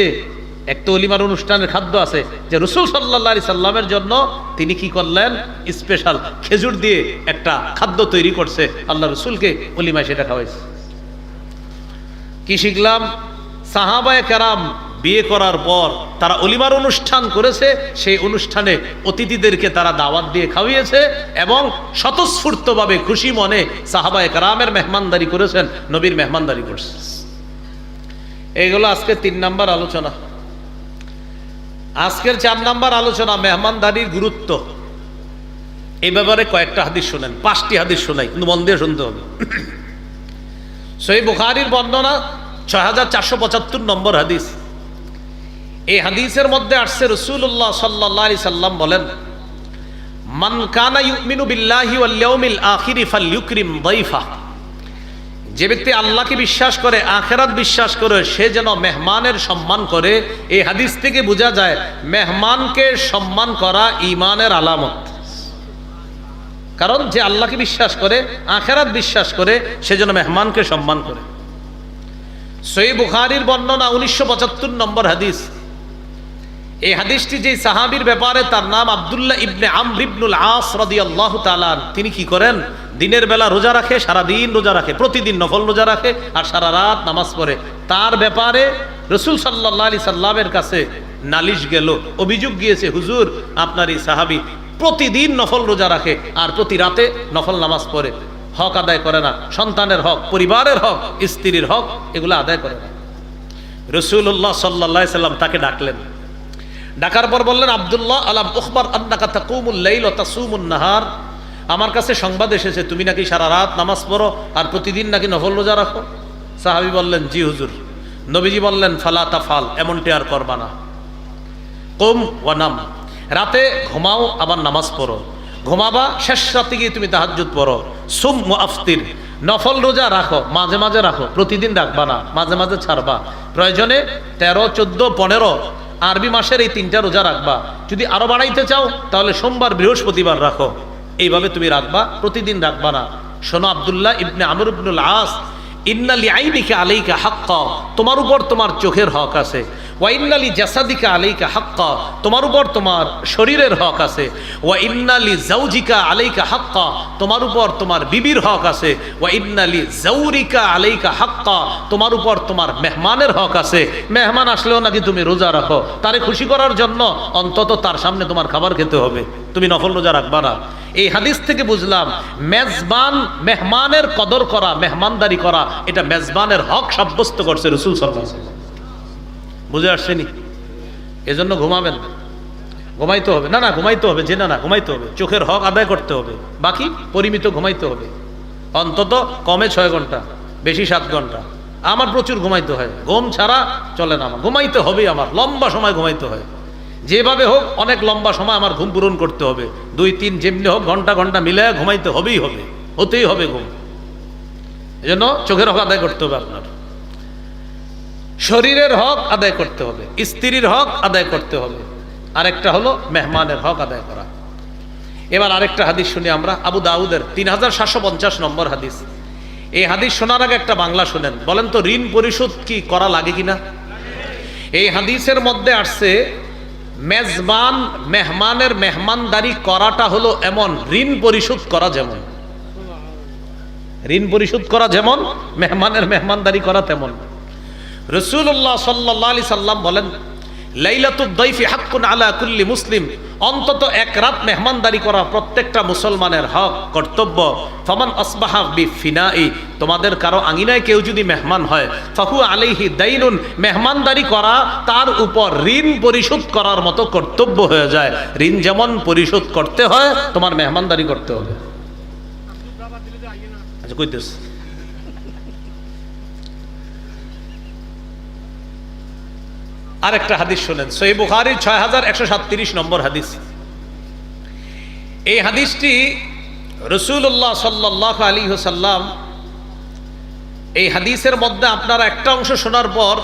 একটা অলিমার অনুষ্ঠানের খাদ্য আছে যে রাসূল সাল্লাল্লাহু আলাইহি সাল্লামের জন্য তিনি কি করলেন? স্পেশাল খেজুর দিয়ে একটা খাদ্য তৈরি করছে, আল্লাহ রাসূলকে অলিমায় সেটা খাওয়াইছে। কি শিখলাম? সাহাবায়ে কেরাম বিয়ে করার পর তারা অলিমার অনুষ্ঠান করেছে, সেই অনুষ্ঠানে অতিথিদেরকে তারা দাওয়াত দিয়ে খাওয়িয়েছে এবং স্বতঃস্ফূর্তভাবে খুশি মনে সাহাবায়ে কেরামের মেহমানদারি করেছেন, নবীর মেহমানদারি করছে। এইগুলো আজকে 3 নাম্বার আলোচনা। আজকের 4 নাম্বার আলোচনা মেহমানদারির গুরুত্ব। এই ব্যাপারে কয়েকটা হাদিস শুনেন, 5টি হাদিস শোনাই, কিন্তু মন দিয়ে শুনতে হবে। সহিহ বুখারীর বর্ণনা 6475 নম্বর হাদিস। এই হাদিসের মধ্যে আসছে রাসূলুল্লাহ সাল্লাল্লাহু আলাইহি সাল্লাম বলেন, মান কানা ইউমিনু বিল্লাহি ওয়াল ইয়াউমিল আখির ফালইউকরিম দাইফা, যে ব্যক্তি আল্লাহকে বিশ্বাস করে, আখিরাত বিশ্বাস করে, সে যেন মেহমানের সম্মান করে। এই হাদিস থেকে বোঝা যায় মেহমানকে সম্মান করা ঈমানের আলামত। কারণ যে আল্লাহকে বিশ্বাস করে, আখিরাত বিশ্বাস করে, সে যেন মেহমানকে সম্মান করে। সহিহ বুখারীর বর্ণনা 1975 নম্বর হাদিস। এই হাদিসটি যে সাহাবীর ব্যাপারে, তার নাম আব্দুল্লাহ ইবনে আমর ইবনুল আস রাদিয়াল্লাহু তাআলা। তিনি কি করেন? দিনের বেলা রোজা রাখে, সারা দিন রোজা রাখে, প্রতিদিন নফল রোজা রাখে আর সারা রাত নামাজ পড়ে। তার ব্যাপারে রাসূল সাল্লাল্লাহু আলাইহি সাল্লামের কাছে নালিশ গেল, অভিযোগ গিয়েছে, হুজুর আপনার এই সাহাবী প্রতিদিন নফল রোজা রাখে আর প্রতি রাতে নফল নামাজ পড়ে, হক আদায় করে না, সন্তানের হক, পরিবারের হক, স্ত্রীর হক, এগুলো আদায় করে না। রাসূলুল্লাহ সাল্লাল্লাহু আলাইহি সাল্লাম তাকে ডাকলেন। ডাকার পর বললেন, আব্দুল্লাহ আলাম উখবার আন্নাকা তাকুমুল লাইল ওয়া তাসুমুন নাহার, আমার কাছে সংবাদ এসেছে তুমি নাকি সারা রাত নামাজ পড়ো আর প্রতিদিন নাকি নফল রোজা রাখো। সাহাবী বললেন, জি হুজুর। নবীজি বললেন, ফালা তাফাল, এমনটি আর করবা না। কুম ওয়া নাম, রাতে ঘুমাও আবার নামাজ পড়ো, ঘুমাবা শেষ রাতে গিয়ে তুমি তাহাজ্জুদ পড়ো। সুম ওয়া আফতির, নফল রোজা রাখো, মাঝে মাঝে রাখো, প্রতিদিন রাখবা না, মাঝে মাঝে ছাড়বা। প্রয়োজনে 13, 14, 15 আরবি মাসের এই 3টা রোজা রাখবা। যদি আরো বাড়াইতে চাও তাহলে সোমবার, বৃহস্পতিবার রাখো, এইভাবে তুমি রাখবা, প্রতিদিন রাখবা না। শোনো আব্দুল্লাহ ইবনে আমর ইবনুল আস, ইন্না লিআইনিকা আলাইকা হাক্কা, তোমার উপর তোমার চোখের হক আছে। ওয়া ইন্না লিজাসাদিকা আলাইকা হাক্কা, তোমার উপর তোমার শরীরের হক আছে। ওয়া ইন্না লিজাওজিকা আলাইকা হাক্কা, তোমার উপর তোমার বিবির হক আছে। ওয়া ইন্না লিজাউরিকা আলাইকা হাক্কা, তোমার উপর তোমার মেহমানের হক আছে। মেহমান আসলেও নাকি তুমি রোজা রাখো, তারে খুশি করার জন্য অন্তত তার সামনে তোমার খাবার খেতে হবে, তুমি নফল রোজা রাখবা না। এই হাদিস থেকে বুঝলাম মেজবান, মেহমানের কদর করা, মেহমানদারি করা, এটা মেজবানের হক সাব্যস্ত করছে রাসূল সাল্লাল্লাহু আলাইহি ওয়াসাল্লাম। বুঝে আসছেনি? এজন্য ঘুমাবেন না, ঘুমাইতে হবে না, ঘুমাইতে হবে, জেনে না ঘুমাইতে হবে, চোখের হক আদায় করতে হবে, বাকি পরিমিত ঘুমাইতে হবে, অন্তত কমে 6 ঘন্টা, বেশি 7 ঘন্টা। আমার প্রচুর ঘুমাইতে হয়, ঘুম ছাড়া চলে না, আমার ঘুমাইতে হবে, আমার লম্বা সময় ঘুমাইতে হয়, যেভাবে হোক অনেক লম্বা সময় আমার ঘুম পূরণ করতে হবে, 2-3 যেমনি হোক ঘন্টা ঘন্টা মিলে ঘুমাইতে হবেই হবে, হতেই হবে ঘুম। এজন্য চোখের হক আদায় করতে হবে, আপনার শরীরের হক আদায় করতে হবে, স্ত্রীর হক আদায় করতে হবে, আরেকটা হলো মেহমানের হক আদায় করা। এবার আরেকটা হাদিস শুনি আমরা, আবু দাউদের 3750 নম্বর হাদিস। এই হাদিস শোনার আগে একটা বাংলা শুনেন, বলেন তো ঋণ পরিশোধ কি করা লাগে কিনা? এই হাদিসের মধ্যে আসছে মেজবান মেহমানের মেহমানদারি করাটা হলো এমন, ঋণ পরিশোধ করা যেমন, ঋণ পরিশোধ করা যেমন, মেহমানের মেহমানদারি করা তেমন। রাসূলুল্লাহ সাল্লাল্লাহু আলাইহি সাল্লাম বলেন, লাইলাতুদ দাইফি হাক্কুন আলা কুল্লি মুসলিম, অন্তত এক রাত মেহমানদারি করা প্রত্যেকটা মুসলমানের হক, কর্তব্য। ফামান আসবাহা বিফিনাই, তোমাদের কারো আঙিনায় কেউ যদি মেহমান হয়, ফাহু আলাইহি দাইনুন, মেহমানদারি করা তার উপর ঋণ পরিশোধ করার মতো কর্তব্য হয়ে যায়। ঋণ যেমন পরিশোধ করতে হয়, তোমার মেহমানদারি করতে হবে। আচ্ছা কইতেছ, আরেকটা হাদিস শুনেন, সহিহ বুখারীর 6137 নম্বর হাদিস। এই হাদিসটি রাসূলুল্লাহ সাল্লাল্লাহু আলাইহি ওয়াসাল্লাম, এই হাদিসের মধ্যে আপনারা একটা অংশ শোনার পর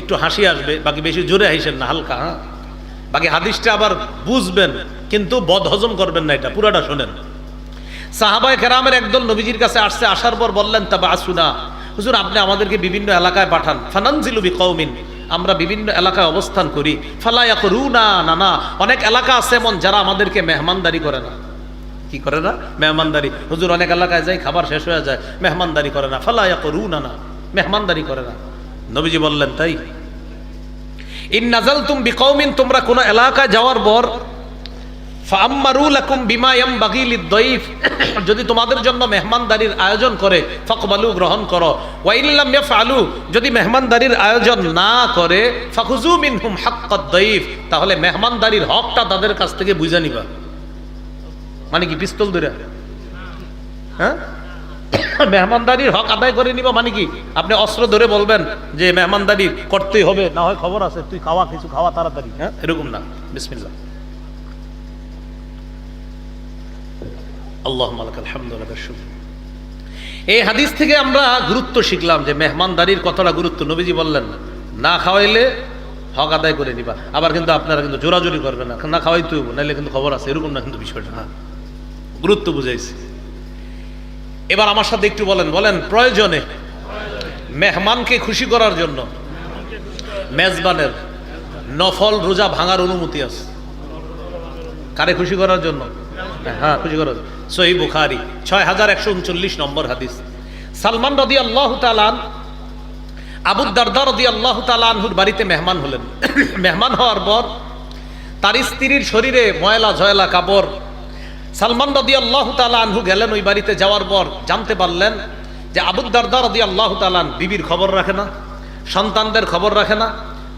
একটু হাসি আসবে, বাকি বেশি জোরে হাসেন না, হালকা, হ্যাঁ, বাকি হাদিসটা আবার বুঝবেন কিন্তু বদহজম করবেন না, এটা পুরাটা শোনেন। সাহাবায়ে কেরামের একদল নবীজির কাছে আসছে, আসার পর বললেন, তাবাসুনা, হুজুর আপনি আমাদেরকে বিভিন্ন এলাকায় পাঠান, ফানানজিলু বিকওমিন, আমরা বিভিন্ন এলাকায় অবস্থান করি, ফালা ইয়াকরুনা নানা, অনেক এলাকা আছে এমন যারা আমাদেরকে মেহমানদারি করে না। কি করে না? মেহমানদারি। হুজুর অনেক এলাকায় যাই, খাবার শেষ হয়ে যায়, মেহমানদারি করে না, ফালা ইয়াকরুনা না, মেহমানদারি করে না। নবীজি বললেন, তাই ইন নাযালতুম বিকওমিন, তোমরা কোন এলাকায় যাওয়ার পর, ফাআম্মারু লাকুম বিমা ইয়ামবাগি লিদ-দাইফ, যদি তোমাদের জন্য মেহমানদারির আয়োজন করে, ফাকবালু, গ্রহণ করো। ওয়া ইল্লাম ইয়াফআলু, যদি মেহমানদারির আয়োজন না করে, ফাখুযু মিনহুম হাক্কাদ-দাইফ, তাহলে মেহমানদারির হকটা তাদের কাছ থেকে বুঝে নিবা। মানে কি পিস্তল ধরে? হ্যাঁ, মেহমানদারির হক আদায় করে নিবা মানে কি? আপনি অস্ত্র ধরে বলবেন যে মেহমানদারি করতেই হবে, না হয় খবর আছে, তুই খাওয়া, কিছু খাওয়া তাড়াতাড়ি, হ্যাঁ, এরকম না। বিসমিল্লাহ, আল্লাহুম্মা লাকাল হামদু ওয়া লাকাশ শুকর। এই হাদিস থেকে আমরা গুরুত্ব শিখলাম যে মেহমানদারির কতটা গুরুত্ব। নবীজি বললেন, না খাওয়াইলে হক আদায় করে নিবা, আবার কিন্তু আপনারা কিন্তু জোরাজোরি করবেন না, না খাওয়াইতে হইব, নাইলে কিন্তু খবর আছে, এরকম না কিন্তু বিষয়টা। হ্যাঁ, গুরুত্ব বুঝাইছি। এবার আমার সাথে একটু বলেন, প্রয়োজনে মেহমানকে খুশি করার জন্য মেজবানের নফল রোজা ভাঙার অনুমতি আছে। কারে খুশি করার জন্য? হ্যাঁ, খুশি করার জন্য। সহিহ বুখারী 6139 নম্বর হাদিস। সালমান রাদিয়াল্লাহু তাআলা আবু দারদা রাদিয়াল্লাহু তাআলা আনহুর বাড়িতে মেহমান হলেন। মেহমান হওয়ার পর তার স্ত্রীর শরীরে ময়লা ঝয়লা কাপড়। সালমান রাদিয়াল্লাহু তাআলা আনহু গেলেন ওই বাড়িতে, যাওয়ার পর জানতে পারলেন যে আবু দারদা রাদিয়াল্লাহু তাআলা বিবির খবর রাখে না, সন্তানদের খবর রাখে না,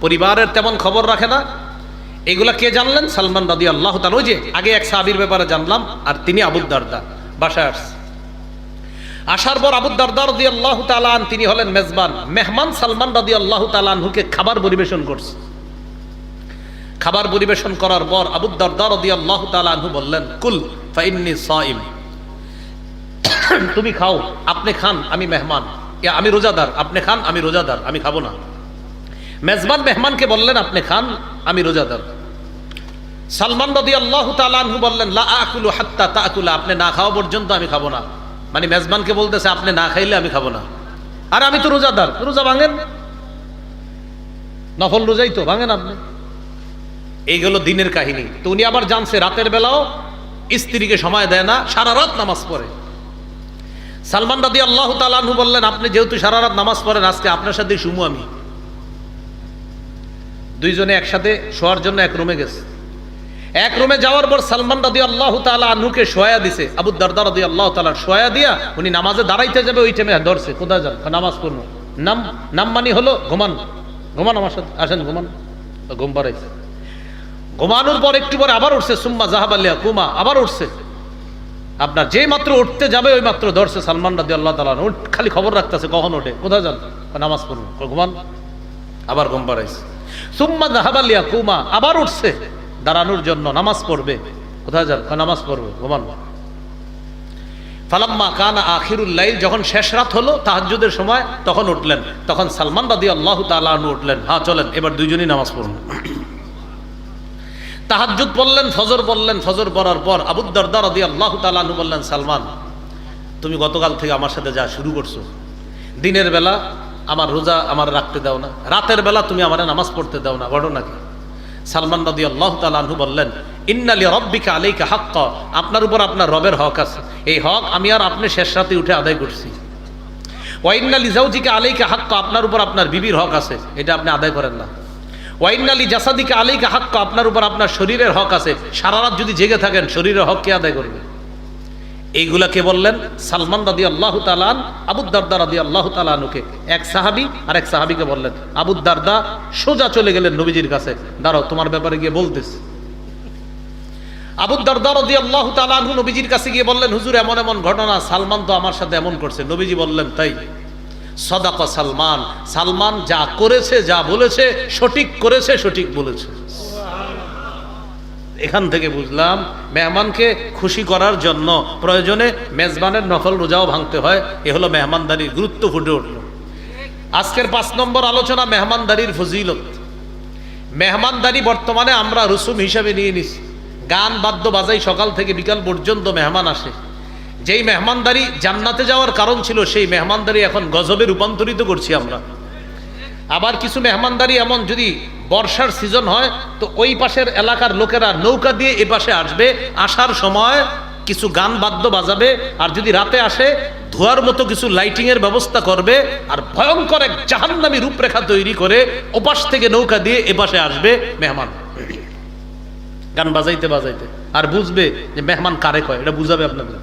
পরিবারের তেমন খবর রাখে না। এগুলা কে জানলেন? সালমান রাদিয়াল্লাহু তাআলা। ওই যে আগে এক সাহাবীর ব্যাপারে জানলাম, আর তিনি আবু দারদা বাসায় আসছে। আসার পর আবু দারদা রাদিয়াল্লাহু তাআলা আন, তিনি হলেন মেজবান, মেহমান সালমান রাদিয়াল্লাহু তাআলা আনহুকে খাবার পরিবেশন করছে। খাবার পরিবেশন করার পর আবু দারদা রাদিয়াল্লাহু তাআলা আনহু বললেন, কুল ফাইন্নী সাইম, তুমি খাও, আপনি খান, আমি মেহমান, আমি রোজাদার, আপনি খান, আমি রোজাদার, আমি খাবো না। মেজবান মেহমানকে বললেন, আপনি খান, আমি রোজাদার। সালমান রাদিয়াল্লাহু তাআলা আনহু বললেন, লা আকুলু হাত্তা তাকুলা, আপনি না খাওয়া পর্যন্ত আমি খাবো না। মানে মেজবানকে বলতেছে, আপনি না খাইলে আমি খাবো না। আর আমি তো রোজাদার, রোজা ভাঙেন, নফল রোজাই তো ভাঙেন আপনি। এইগুলো দিনের কাহিনী। তো উনি আবার জানছে রাতের বেলাও স্ত্রীকে সময় দেয় না, সারা রাত নামাজ পড়ে। সালমান রাদিয়াল্লাহু তাআলা আনহু বললেন, আপনি যেহেতু সারা রাত নামাজ পড়েন, আজকে আপনার সাথে শুমু আমি। দুইজনে একসাথে শোয়ার জন্য এক রুমে গেছে। এক রুমে যাওয়ার পর সালমান রাদিয়াল্লাহু তাআলা আনহুকে শোয়া দিছে, আবু দারদা রাদিয়াল্লাহু তাআলা শোয়া দিয়া উনি নামাজে দাঁড়াইতে যাবে, ওই টাইমে ধরছে, কোথায় যান? নামাজ পড়বো। নাম নাম মানি হলো ঘুমান, ঘুমান আমার সাথে, আসেন ঘুমান। ঘুম পাড়াইছে। ঘুমানোর পর একটু পরে আবার উঠছে, সুম্মা জাহাবালিয়া কুমা, আবার উঠছে। আপনার যে মাত্র উঠতে যাবে ওই মাত্র ধরছে সালমান রাদিয়াল্লাহু তাআলা, খালি খবর রাখতেছে কখন ওঠে, কোথায় যান? নামাজ পড়বো। ঘুমান, আবার ঘুম পাড়াইছে। সুম্মা জাহাবালিয়া কুমা, আবার উঠছে দাঁড়ানোর জন্য, নামাজ পড়বে। কোথায় যান? নামাজ পড়বে। ঘুমান। ফালাম্মা কানা আখিরুল লাইল, যখন শেষ রাত হলো তাহাজ্জুদের সময়, তখন উঠলেন। তখন সালমান রাদিয়াল্লাহু তাআলা আনহু উঠলেন, হ্যাঁ চলেন এবার দুইজনই নামাজ পড়ুন। তাহাজ্জুদ পড়লেন, ফজর পড়লেন। ফজর পড়ার পর আবু দারদা রাদিয়াল্লাহু তাআলা আনহু বললেন, সালমান তুমি গতকাল থেকে আমার সাথে যা শুরু করছো, দিনের বেলা আমার রোজা আমার রাখতে দাও না, রাতের বেলা তুমি আমার নামাজ পড়তে দাও না, ঘটনা কি? সালমান রাদিয়াল্লাহু তাআলা আনহু বললেন, ইন্না লিরাব্বিকা আলাইকা হাক্কা, আপনার উপর আপনার রবের হক আছে, এই হক আমি আর আপনি শেষ রাতে উঠে আদায় করছি। ওয়া ইন্না লিজাওজিকা আলাইকা হাক্কা, আপনার উপর আপনার বিবির হক আছে, এটা আপনি আদায় করেন না। ওয়া ইন্না লিজাসাদিকা আলাইকা হাক্কা, আপনার উপর আপনার শরীরের হক আছে, সারা রাত যদি জেগে থাকেন শরীরের হক কে আদায় করবে? এইগুলাকে বললেন সালমান রাদিয়াল্লাহু তাআলা আবু দারদা রাদিয়াল্লাহু তাআলা আনহুকে। এক সাহাবী আর এক সাহাবীকে বললেন। আবু দারদা সোজা চলে গেলেন নবীজির কাছে, দাঁড়াও তোমার ব্যাপারে গিয়ে বলতেছি। আবু দারদা রাদিয়াল্লাহু তাআলা আনহু নবীজির কাছে গিয়ে বললেন, হুজুর এমন এমন ঘটনা, সালমান তো আমার সাথে এমন করছে। নবীজি বললেন, তাই? সাদাকা সালমান, সালমান যা করেছে, যা বলেছে সঠিক করেছে, সঠিক বলেছে। এখান থেকে বুঝলাম মেহমানকে খুশি করার জন্য প্রয়োজনে মেজবানের নফল রোজাও ভাঙতে হয়। এ হলো মেহমানদারির গুরুত্ব ফুটে উঠল। আজকের 5 নম্বর আলোচনা, মেহমানদারির ফজিলত। মেহমানদারি বর্তমানে আমরা রসুম হিসাবে নিয়ে নিছি। গান বাদ্য বাজাই সকাল থেকে বিকাল পর্যন্ত মেহমান আসে। যেই মেহমানদারি জান্নাতে যাওয়ার কারণ ছিল, সেই মেহমানদারি এখন গজবে রূপান্তরিত করছি আমরা। আবার কিছু মেহমানদারি এমন, যদি বর্ষার সিজন হয় তো ওই পাশের এলাকার লোকেরা নৌকা দিয়ে এ পাশে আসবে, আসার সময় কিছু গান বাদ্য বাজাবে, আর যদি রাতে আসে ধোয়ার মতো কিছু লাইটিং এর ব্যবস্থা করবে, আর ভয়ঙ্কর এক জাহান্নামী রূপরেখা তৈরি করে ওপাশ থেকে নৌকা দিয়ে এ পাশে আসবে মেহমান, গান বাজাইতে বাজাইতে। আর বুঝবে যে মেহমান কারে কয়, এটা বুঝাবে আপনাদের।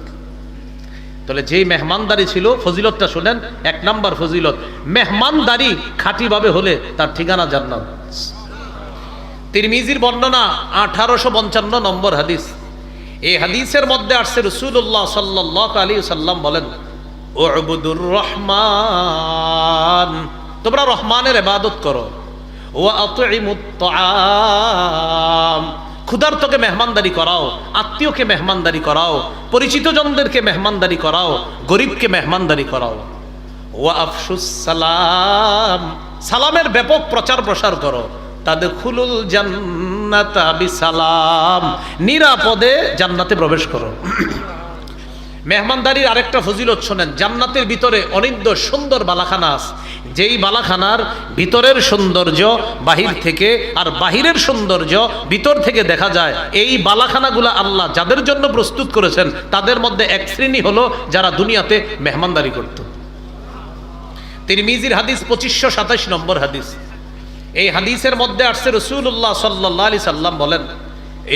তাহলে যেই মেহমানদারি ছিল, ফজিলতটা শোনেন। 1 নাম্বার ফজিলত, মেহমানদারি খাঁটিভাবে হলে তার ঠিকানা জান্নাত। তিরমিজির বর্ণনা 1855 নম্বর হাদিস। এই হাদিসের মধ্যে আসছে রাসূলুল্লাহ সাল্লাল্লাহু আলাইহি সাল্লাম বলেন, উবুদুর রহমান, তোমরা রহমানের ইবাদত করো। ওয়া আতঈমুত তাআম, ক্ষুধার্তকে মেহমানদারি করাও, আত্মীয়কে মেহমানদারি করাও, পরিচিত জনদেরকে মেহমানদারি করাও, গরিবকে মেহমানদারি করাও। ওয়া আফশুস সালাম, সালামের ব্যাপক প্রচার প্রসার করো। তাদখুলুল জান্নাতা বিসালাম, নিরাপদে জান্নাতে প্রবেশ করো। মেহমানদারির আরেকটা ফজিলত শোনেন। জান্নাতের ভিতরে অনিদ্য সুন্দর বালাখানা আছে, যেই বালাখানার ভিতরের সৌন্দর্য বাহির থেকে আর বাহিরের সৌন্দর্য ভিতর থেকে দেখা যায়। এই বালাখানাগুলা আল্লাহ যাদের জন্য প্রস্তুত করেছেন, তাদের মধ্যে এক শ্রেণী হলো যারা দুনিয়াতে মেহমানদারি করত। তিরমিজির হাদিস 2527 নম্বর হাদিস। এই হাদিসের মধ্যে আসছে রাসূলুল্লাহ সাল্লাল্লাহু আলাইহি সাল্লাম বলেন,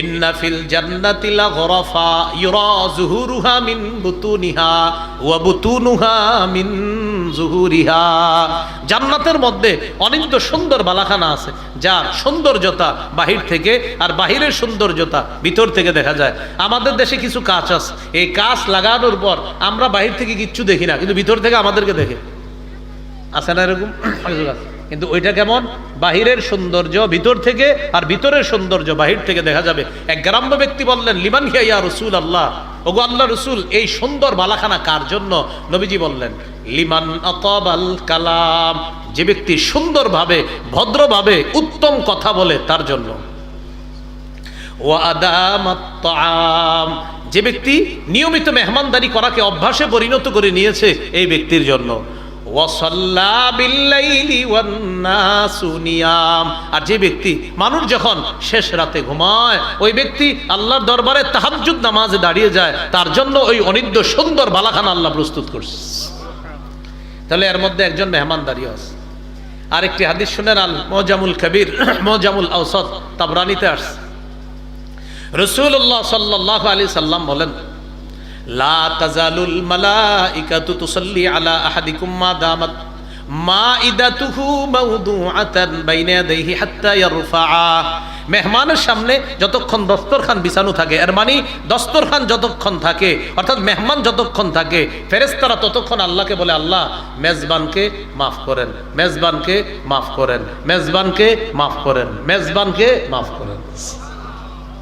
ইন্না ফিল জান্নাতি লাগরাফা ইউরা যুহুরুহা মিন বুতুনিহা ওয়া বুতুনুহা মিন যুহুরিহা। জান্নাতের মধ্যে অনেক সুন্দর বালাখানা আছে, যার সৌন্দর্যতা বাহির থেকে আর বাহিরের সৌন্দর্যতা ভিতর থেকে দেখা যায়। আমাদের দেশে কিছু কাঁচ আছে, এই কাঁচ লাগানোর পর আমরা বাহির থেকে কিচ্ছু দেখি না, কিন্তু ভিতর থেকে আমাদেরকে দেখে। আছে না এরকম? কিন্তু ওইটা কেমন? বাহিরের সৌন্দর্য ভিতর থেকে আর ভিতরের সৌন্দর্য বাহির থেকে দেখা যাবে। এক গ্রাম্য ব্যক্তি বললেন, লিমান হিয়া ইয়া রাসূলুল্লাহ, ওগো আল্লাহর রাসূল, এই সুন্দর বালাখানা কার জন্য? নবীজি বললেন, লিমান আতাবাল কালাম, যে ব্যক্তি সুন্দরভাবে ভদ্রভাবে উত্তম কথা বলে তার জন্য। ওয়া আদামাত তাআম, যে ব্যক্তি নিয়মিত মেহমানদারি করাকে অভ্যাসে পরিণত করে নিয়েছে এই ব্যক্তির জন্য। ওয়া সাল্লা বিল্লাইলি ওয়ান নাসু নিয়াম। আর যে ব্যক্তি, মানুষ যখন শেষ রাতে ঘুমায়, ওই ব্যক্তি আল্লাহর দরবারে তাহাজ্জুদ নামাজে দাঁড়িয়ে যায়, তার জন্য ওই অনিদ্য সুন্দর বালাখানা আল্লাহ প্রস্তুত করছে। তাহলে এর মধ্যে একজন মেহমান দাঁড়িয়ে আছে। আরেকটি হাদিস শুনেন, আল মুজামুল কবির, মুজামুল আওসাত, তাবরানীতে আসছে। রাসূলুল্লাহ সাল্লাল্লাহু আলাইহি সাল্লাম বলেন, লা তাজালুল মালাইকাতু তুসাল্লি আলা আহাদিকুম মা দামাত মাইদাতুহু মাওদুআতান বাইনা ইয়াদাইহি হাত্তা ইয়ারফাআ। মেহমানের সামনে যতক্ষণ দস্তরখান বিছানো থাকে, এর মানে দস্তরখান যতক্ষণ থাকে, অর্থাৎ মেহমান যতক্ষণ থাকে, ফেরেশতারা ততক্ষণ আল্লাহকে বলে, আল্লাহ মেজবানকে মাফ করেন, মেজবানকে মাফ করেন, মেজবানকে মাফ করেন, মেজবানকে মাফ করেন।